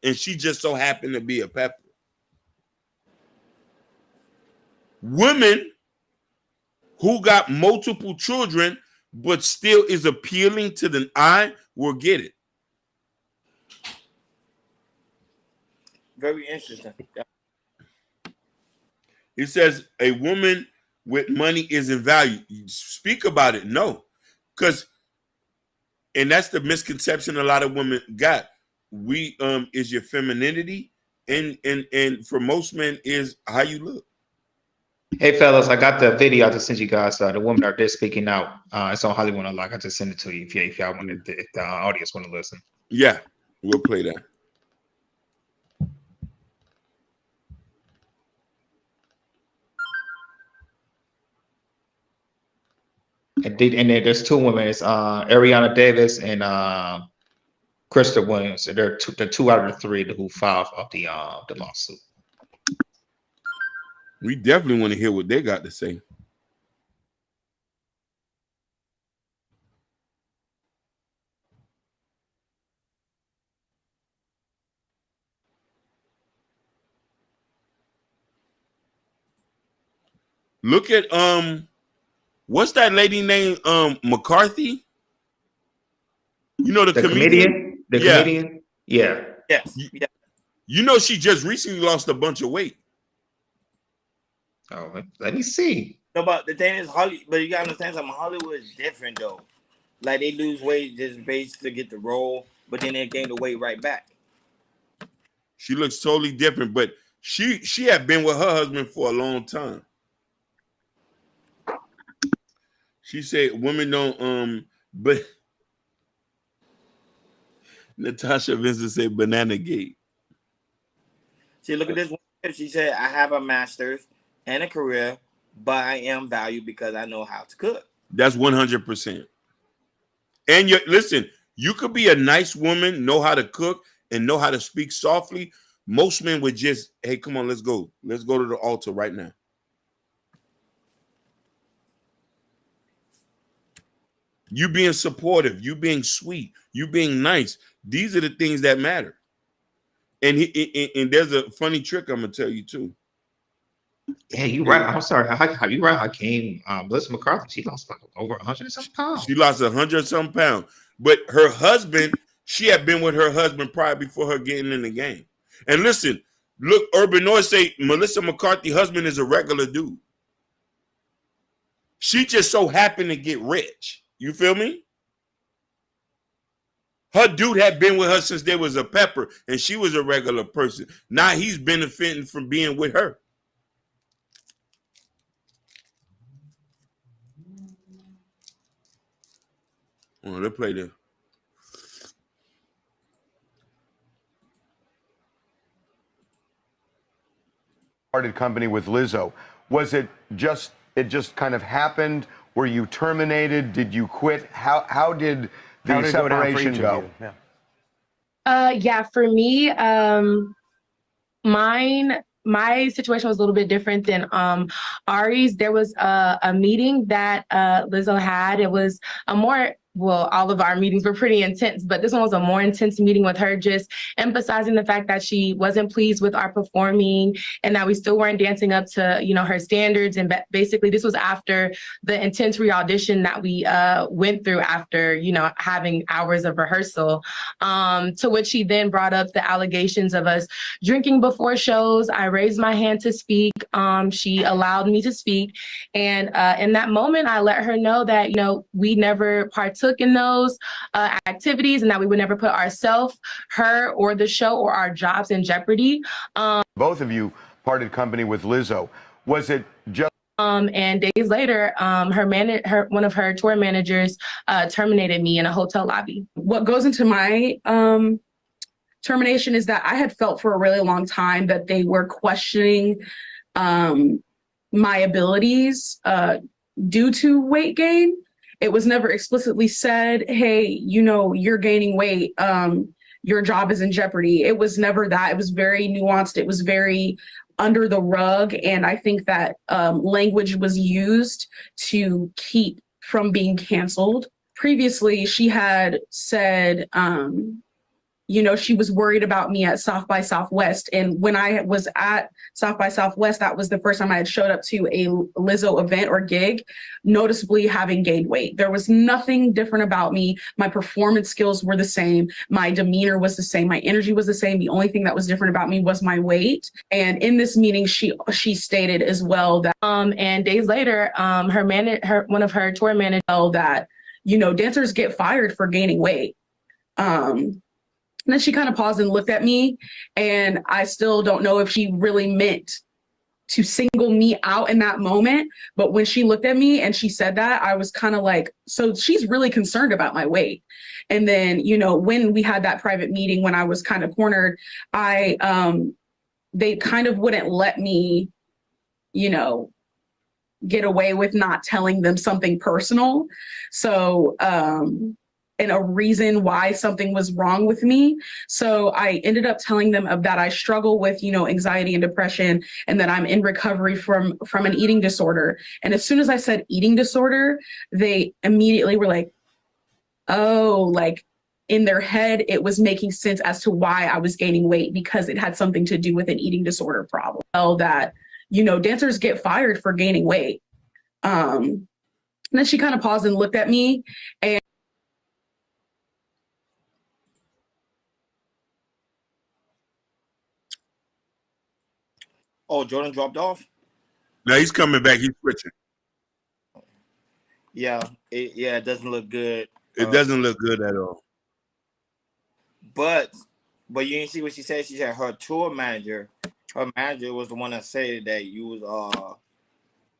B: and she just so happened to be a pepper. Women who got multiple children but still is appealing to the eye will get it.
A: Very interesting. Yeah.
B: It says a woman with money isn't valued. You speak about it. No. And that's the misconception a lot of women got. We is your femininity, and for most men is how you look.
C: Hey fellas, I got the video I just sent you guys. The women are there speaking out. It's on Hollywood Unlocked. I just sent it to you if y'all want if the audience want to listen.
B: Yeah, we'll play that.
C: And then there's two women. It's Ariana Davis and Krista Williams. They're two out of the three who filed of the lawsuit.
B: We definitely want to hear what they got to say. Look at what's that lady named McCarthy? You know the comedian?
C: The comedian? Yeah.
A: Yes. Yeah.
B: You know she just recently lost a bunch of weight.
C: Oh, let me see.
A: No, but the thing is, but you gotta understand something. Hollywood is different though. Like they lose weight just based to get the role, but then they gain the weight right back.
B: She looks totally different, but she had been with her husband for a long time. She said women don't but Natasha Vincent said banana gate.
A: See, look at this one. She said, I have a master's and a career, but I am valued because I know how to cook.
B: That's 100%. And listen, you could be a nice woman, know how to cook, and know how to speak softly. Most men would just, hey, come on, let's go. Let's go to the altar right now. You being supportive, you being sweet, you being nice. These are the things that matter. And there's a funny trick I'm gonna tell you too.
C: Yeah, you're right. I'm sorry. How you right? I came. Melissa McCarthy. She lost like over 100-something pounds.
B: She lost 100-something pounds. But her husband, she had been with her husband prior before her getting in the game. And listen, look, Urban Noise say Melissa McCarthy's husband is a regular dude. She just so happened to get rich. You feel me? Her dude had been with her since there was a pepper, and she was a regular person. Now he's benefiting from being with her. Oh, let's play this.
H: Started company with Lizzo. Was it just kind of happened? Were you terminated? Did you quit? How did the separation go?
F: Yeah, for me, my situation was a little bit different than Ari's. There was a meeting that Lizzo had. It was a more, well, all of our meetings were pretty intense, but this one was a more intense meeting with her, just emphasizing the fact that she wasn't pleased with our performing and that we still weren't dancing up to, you know, her standards. And basically this was after the intense re-audition that we went through after, you know, having hours of rehearsal, to which she then brought up the allegations of us drinking before shows. I raised my hand to speak. She allowed me to speak. And in that moment, I let her know that, you know, we never partook in those activities and that we would never put ourselves, her, or the show or our jobs in jeopardy.
H: Both of you parted company with Lizzo. Was it just
F: And days later, one of her tour managers terminated me in a hotel lobby. What goes into my termination is that I had felt for a really long time that they were questioning my abilities due to weight gain. It was never explicitly said, hey, you're gaining weight. Your job is in jeopardy. It was never that. It was very nuanced. It was very under the rug. And I think that language was used to keep from being canceled. Previously, she had said, she was worried about me at South by Southwest. And when I was at South by Southwest, that was the first time I had showed up to a Lizzo event or gig, noticeably having gained weight. There was nothing different about me. My performance skills were the same. My demeanor was the same. My energy was the same. The only thing that was different about me was my weight. And in this meeting, she stated as well that, and days later, one of her tour managers that, dancers get fired for gaining weight. And then she kind of paused and looked at me, and I still don't know if she really meant to single me out in that moment. But when she looked at me and she said that, I was kind of like, so she's really concerned about my weight. And then, when we had that private meeting, when I was kind of cornered, they kind of wouldn't let me, get away with not telling them something personal. So, and a reason why something was wrong with me. So I ended up telling them that I struggle with, anxiety and depression, and that I'm in recovery from an eating disorder. And as soon as I said eating disorder, they immediately were like, oh, like in their head, it was making sense as to why I was gaining weight, because it had something to do with an eating disorder problem. Well, that, dancers get fired for gaining weight. And then she kind of paused and looked at me, and
A: Oh, Jordan dropped off?
B: No, he's coming back. He's switching.
A: Yeah, it doesn't look good.
B: It doesn't look good at all.
A: But you didn't see what she said. She said her manager was the one that said that you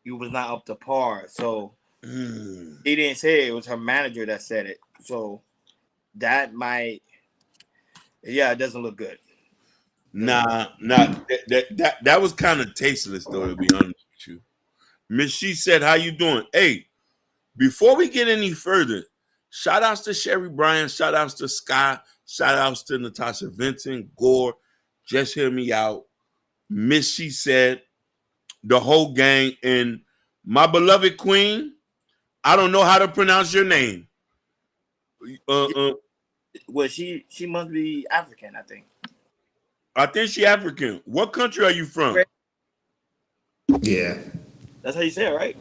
A: was not up to par. So he didn't say it was her manager that said it. So that might, it doesn't look good.
B: Nah, that was kind of tasteless, though, to be honest with you. Miss She said, how you doing? Hey, before we get any further, shout outs to Sherry Bryan, shout outs to Scott, shout outs to Natasha Vincent, Gore, Just Hear Me Out, Miss She Said, the whole gang, and my beloved queen. I don't know how to pronounce your name.
A: Well, she must be African, I think.
B: I think she African. What country are you from?
C: Yeah.
A: That's how you say it, right?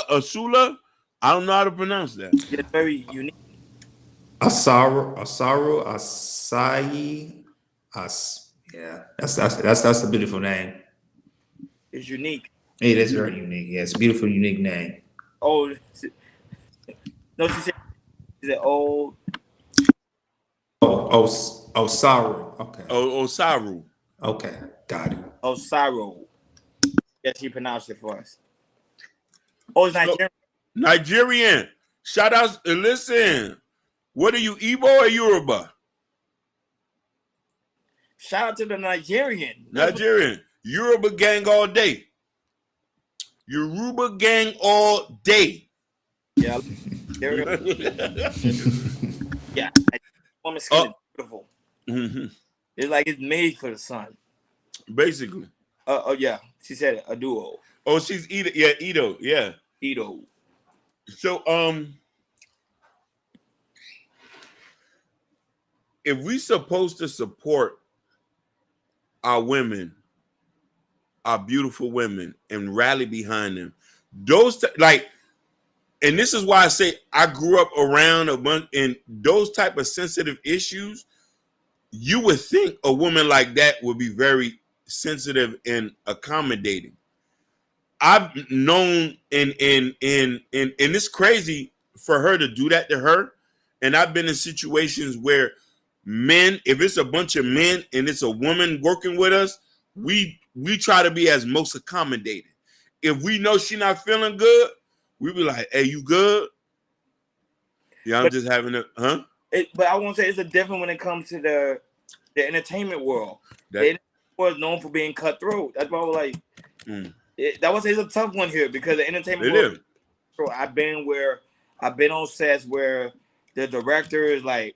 B: Asula? I don't know how to pronounce that.
A: It's very unique.
C: Asayi. Yeah. That's a beautiful name.
A: It's unique.
C: It is very unique. Yeah, it's a beautiful, unique name.
A: Oh, no, she said old.
C: Osaru. Okay.
B: Osaru.
C: Okay, got it.
A: Osaru. Yes, she pronounced it for us. Oh, it's Nigerian.
B: Nigerian. Shout out. Listen, what are you, Igbo or Yoruba?
A: Shout out to the Nigerian.
B: Nigerian. Yoruba gang all day. Yoruba gang all day.
A: Yeah. Yeah. Woman's skin is beautiful.
B: Mm-hmm.
A: It's like it's made for the sun.
B: Basically.
A: Yeah. She said a duo.
B: Oh, she's Ito. Yeah, Ito. Yeah.
A: Ito.
B: So, if we supposed to support our women, our beautiful women, and rally behind them, and this is why I say I grew up around a bunch in those type of sensitive issues. You would think a woman like that would be very sensitive and accommodating. I've known and it's crazy for her to do that to her. And I've been in situations where men, if it's a bunch of men and it's a woman working with us, we try to be as most accommodating. if we know she not feeling good, we be like, "Hey, you good?" Yeah, I'm just having
A: But I won't say it's a different when it comes to the entertainment world. The entertainment world is known for being cutthroat. That's why I was like, that was it's a tough one here because the entertainment world. I've been on sets where the director is like,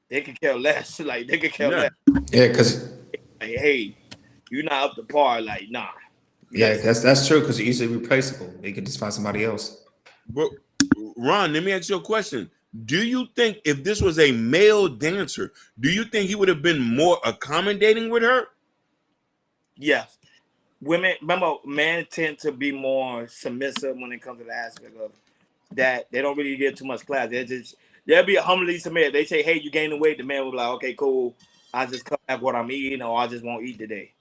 A: they could care less. Like they could care less.
C: Yeah, because
A: like, hey, you're not up to par. Like, nah.
C: Yeah, that's true because you're easily replaceable. They could just find somebody else.
B: But Ron, let me ask you a question. Do you think if this was a male dancer, do you think he would have been more accommodating with her?
A: Yes. Women, remember, men tend to be more submissive when it comes to the aspect of that. They don't really get too much class. They'll be humbly submissive. They say, hey, you gained weight. The man will be like, okay, cool. I just cut back what I'm eating, or I just won't eat today.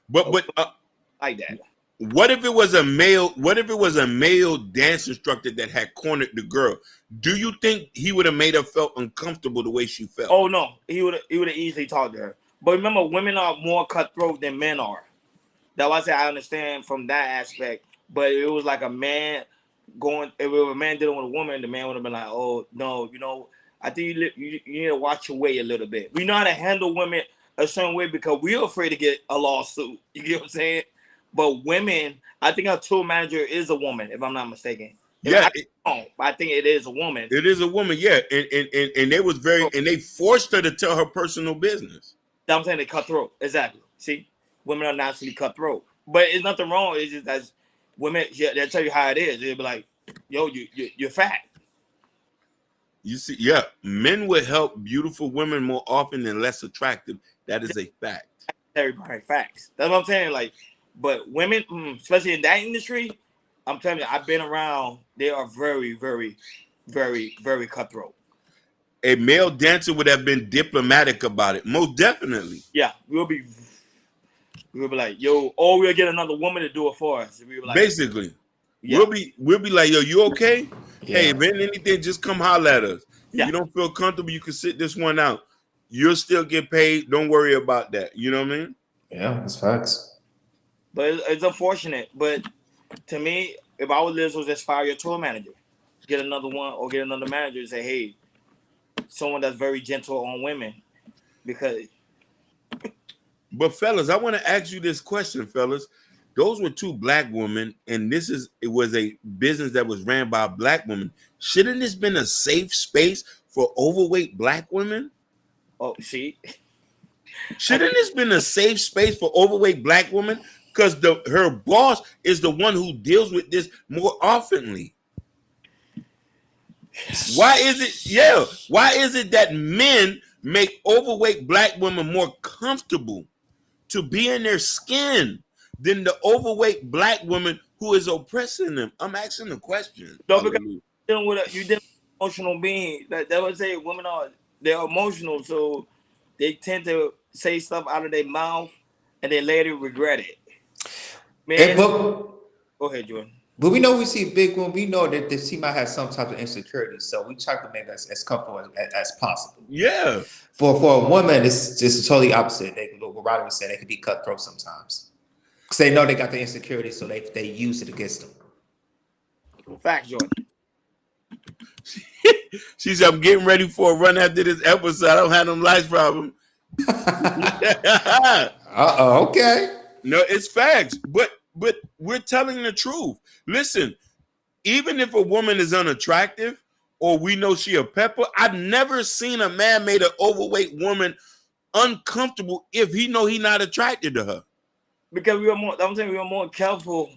B: But
A: like that.
B: What if it was a male? What if it was a male dance instructor that had cornered the girl? Do you think he would have made her feel uncomfortable the way she felt?
A: Oh no, he would have easily talked to her. But remember, women are more cutthroat than men are. That's why I say I understand from that aspect. But it was like a man if it was a man dealing with a woman, the man would have been like, "Oh no, I think you need to watch your way a little bit. We know how to handle women a certain way because we're afraid to get a lawsuit. You get what I'm saying? But women, I think our tour manager is a woman, if I'm not mistaken. I think it is a woman.
B: It is a woman, yeah. And they was and they forced her to tell her personal business.
A: That's what I'm saying, they cutthroat. Exactly. See, women are naturally cutthroat. But it's nothing wrong. It's just as women, they'll tell you how it is. They'll be like, yo, you're fat.
B: You see, yeah, men will help beautiful women more often than less attractive. That is a fact.
A: Everybody facts. That's what I'm saying. Like, but women, especially in that industry, I'm telling you, I've been around. They are very, very, very, very cutthroat.
B: A male dancer would have been diplomatic about it, most definitely.
A: Yeah, we'll be like, yo, or we'll get another woman to do it for us. We'll be like,
B: basically, we'll be like, yo, you okay? Yeah. Hey, if anything, just come holler at us. If you don't feel comfortable, you can sit this one out. You'll still get paid. Don't worry about that. You know what I mean?
C: Yeah, that's facts.
A: But it's unfortunate. But to me, if I was Lizzo, just fire your tour manager, get another one, or get another manager and say, hey, someone that's very gentle on women, because.
B: But fellas, I want to ask you this question, fellas. Those were two black women, and it was a business that was ran by a black woman. Shouldn't this been a safe space for overweight black women?
A: Oh, see.
B: Shouldn't this been a safe space for overweight black women? Because her boss is the one who deals with this more oftenly. Why is it? Yeah. Why is it that men make overweight black women more comfortable to be in their skin than the overweight black woman who is oppressing them? I'm asking the question.
A: No, because you're dealing with an emotional being. That would say women they're emotional, so they tend to say stuff out of their mouth and they later regret it. Man, go ahead, Jordan.
C: But we know we see big one. We know that she might have some type of insecurity, so we try to make us as comfortable as possible.
B: Yeah.
C: For a woman, it's just totally opposite. What Roddy was saying, they could be cutthroat sometimes because they know they got the insecurity, so they use it against them.
A: Fact, Jordan.
B: She said, "I'm getting ready for a run after this episode. I don't have no life problem."
C: Okay.
B: No, it's facts, but we're telling the truth. Listen, even if a woman is unattractive or we know she a pepper, I've never seen a man made an overweight woman uncomfortable if he know he not attracted to her.
A: Because we are more careful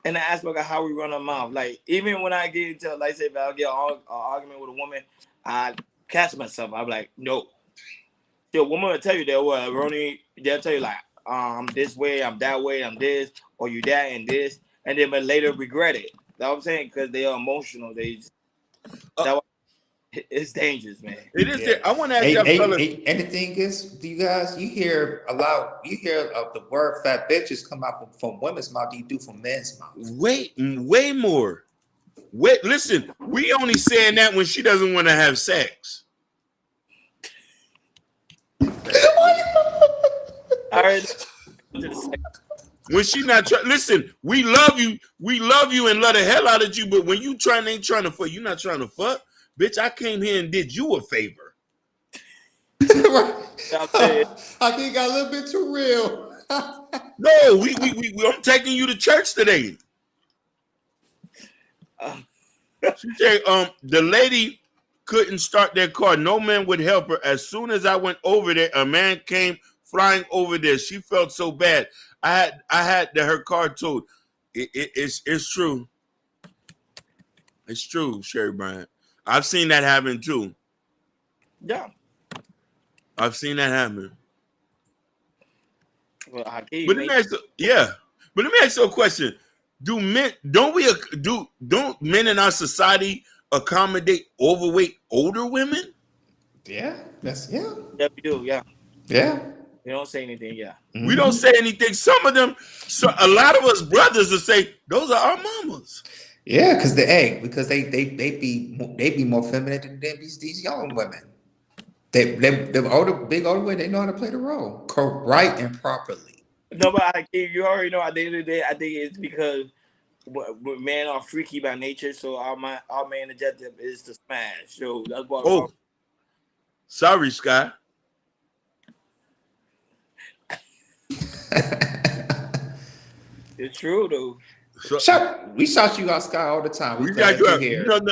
A: in the aspect of how we run our mouth. Like, even when I get into, like, say, if I get an argument with a woman, I catch myself. I'm like, no. The woman will tell you that, well, Ronnie, they'll tell you, like, I'm this way, I'm that way, I'm this, or you that and this, and then but later regret it. That's what I'm saying, because they are emotional. It's dangerous, man.
B: It is. Yeah. I want to ask y'all fellas.
C: And the thing is, do you guys, you hear of the word fat bitches come out from women's mouth than you do from men's mouth.
B: Way more. Listen, we only saying that when she doesn't want to have sex.
A: All right.
B: When she not trying, listen, we love you and love the hell out of you, but when you ain't trying to fuck, you not trying to fuck, bitch. I came here and did you a favor.
C: I
A: I'm saying,
C: think it got a little bit too real.
B: No, I'm taking you to church today. She said, the lady couldn't start their car. No man would help her. As soon as I went over there, a man came flying over there. She felt so bad. I had her car towed. It's true. It's true, Sherry Bryant. I've seen that happen too.
A: yeah.
B: I've seen that happen.
A: Well,
B: But let me ask you a question. Don't men in our society accommodate overweight older women?
C: Yeah.
A: Yeah, we do. Yeah.
C: Yeah.
A: We don't say anything. Yeah.
B: We don't say anything. Some of them, a lot of us brothers will say, those are our mamas.
C: Yeah, because they be more feminine than these young women. They big older women, they know how to play the role right and properly.
A: No, but you already know at the end of the day, I think it's because men are freaky by nature, so our main objective is to smash. So that's why.
B: Oh, sorry, Sky.
A: It's true though.
C: We shout you out, Sky, all the time.
B: We got you out.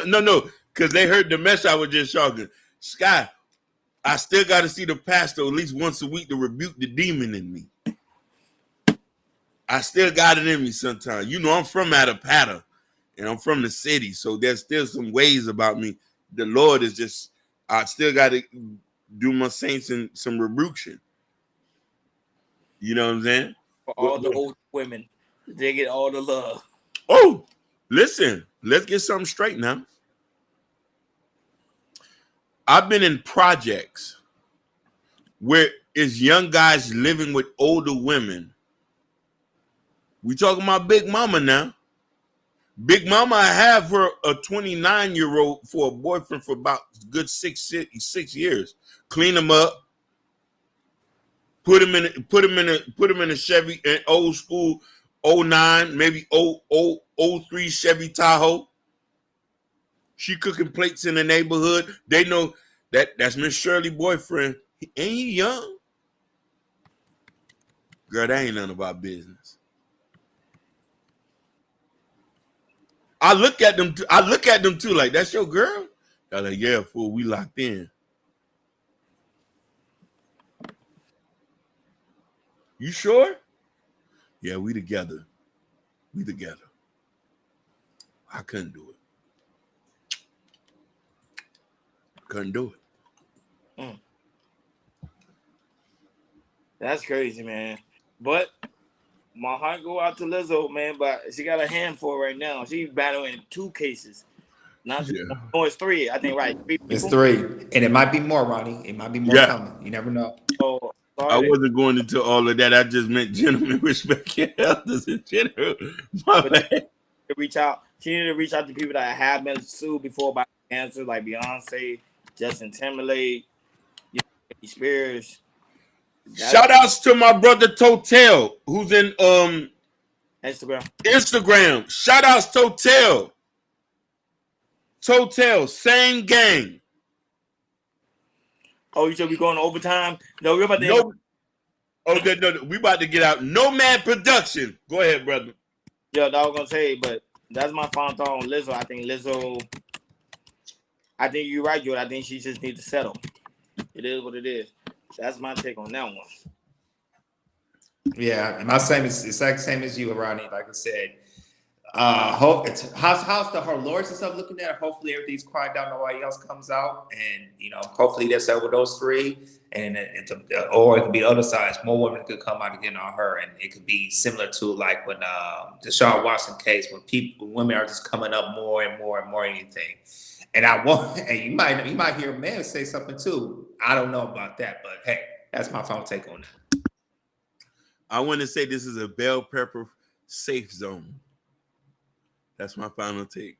B: No, because they heard the mess I was just talking. Sky, I still got to see the pastor at least once a week to rebuke the demon in me. I still got it in me sometimes. You know, I'm from Attapata, and I'm from the city, so there's still some ways about me. The Lord is just, I still got to do my saints and some rebuction. You know what I'm saying?
A: For all the old women, they get all the love.
B: Oh, listen, let's get something straight now. I've been in projects where it's young guys living with older women. We talking about Big Mama now. Big Mama, I have her a 29-year-old for a boyfriend for about good six years. Clean him up. Put him in a Chevy, an old school 09, maybe 03 Chevy Tahoe. She cooking plates in the neighborhood. They know that's Miss Shirley boyfriend. Ain't he young? Girl, that ain't none of our business. I look at them too, like, that's your girl? They're like, yeah, fool, we locked in. You sure? Yeah, we together. I couldn't do it. Couldn't do it.
A: That's crazy, man. But my heart go out to Lizzo, man. But she got a handful right now. She's battling 2 cases. It's 3. I think, right? 3 people?
C: It's 3, and it might be more, Ronnie. It might be more coming. You never know.
A: So
B: I wasn't going into all of that. I just meant gentlemen respect your elders in general.
A: Reach out. She needed to reach out to people that have been sued before by cancer, like Beyonce, Justin Timberlake, Spears.
B: Shout outs to my brother Totel, who's in Instagram. Shout outs Totel. Same gang.
A: Oh, you said we going to overtime? No, we're about to.
B: No. We about to get out. Nomad Production. Go ahead, brother.
A: Yeah, I was gonna say, but that's my final thought on Lizzo. I think you're right, Jordan. I think she just needs to settle. It is what it is. That's my take on that one.
C: Yeah, and my same is exact same as you, Ronnie. Like I said, how's her lawyers and stuff looking at? Hopefully everything's quiet down. Nobody else comes out, and hopefully they're set with those 3. And or it could be the other side. More women could come out again on her, and it could be similar to like when the Deshaun Watson case, when women are just coming up more and more and more anything. And you might hear a man say something too. I don't know about that, but hey, that's my final take on that.
B: I want to say this is a bell pepper safe zone. That's my final take.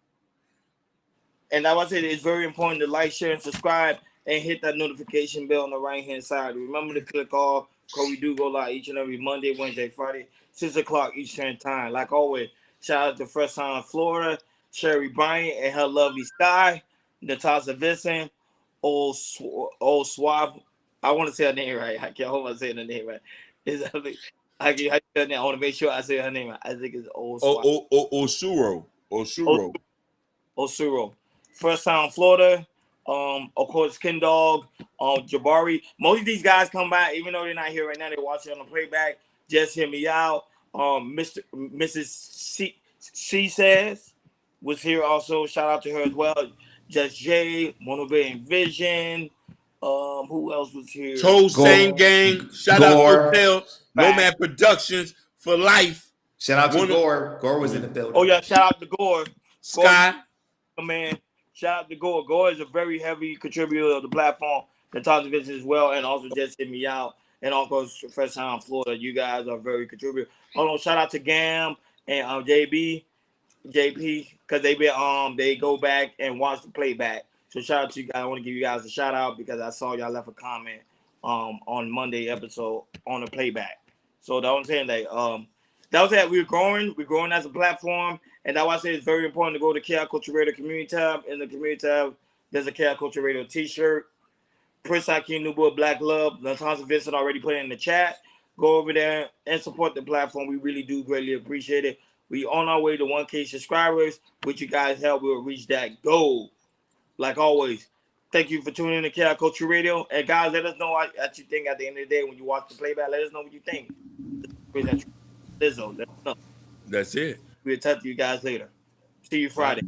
A: And I want to say it's very important to like, share, and subscribe, and hit that notification bell on the right-hand side. Remember to click all because we do go live each and every Monday, Wednesday, Friday, 6 o'clock Eastern time. Like always, shout out to First Time Florida, Sherry Bryant and her lovely Sky, Natasha Vincent, old Suave. I want to say her name right. I can't hold on saying her name right. I want to make sure I say her name right. I think it's old Suave.
B: Osuro.
A: Osuro. First Time Florida. Of course, Ken Dog, Jabari. Most of these guys come by, even though they're not here right now, they're watching on the playback. Just hear me out. Mrs. C says was here also. Shout out to her as well. Just Jay, Monobrain Vision. Who else was here?
B: Same Gang. Shout out Hotel Nomad Productions for life.
C: Shout out to Gore. Gore was in the building.
A: Oh yeah, shout out to Gore.
B: Sky.
A: Man, shout out to Gore. Gore is a very heavy contributor of the platform. Natasha Vincent as well, and also just hit me out. And also First Time Florida. You guys are very contributor. Shout out to Gam and JP, because they go back and watch the playback. So shout out to you guys. I want to give you guys a shout out because I saw y'all left a comment on Monday episode on the playback. So that was saying that was that we're growing as a platform, and that's why I say it's very important to go to Chaos Culture Radio community tab. In the community tab, there's a Chaos Culture Radio t-shirt. Prince Hakeem New Boy Black Love, Natasha Vincent already put it in the chat. Go over there and support the platform. We really do greatly appreciate it. We on our way to 1K subscribers. With you guys' help, we will reach that goal. Like always, thank you for tuning in to Chaos Culture Radio. And guys, let us know what you think at the end of the day when you watch the playback. Let us know what you think. Lizzo, let us know.
B: That's it.
A: We'll talk to you guys later. See you Friday.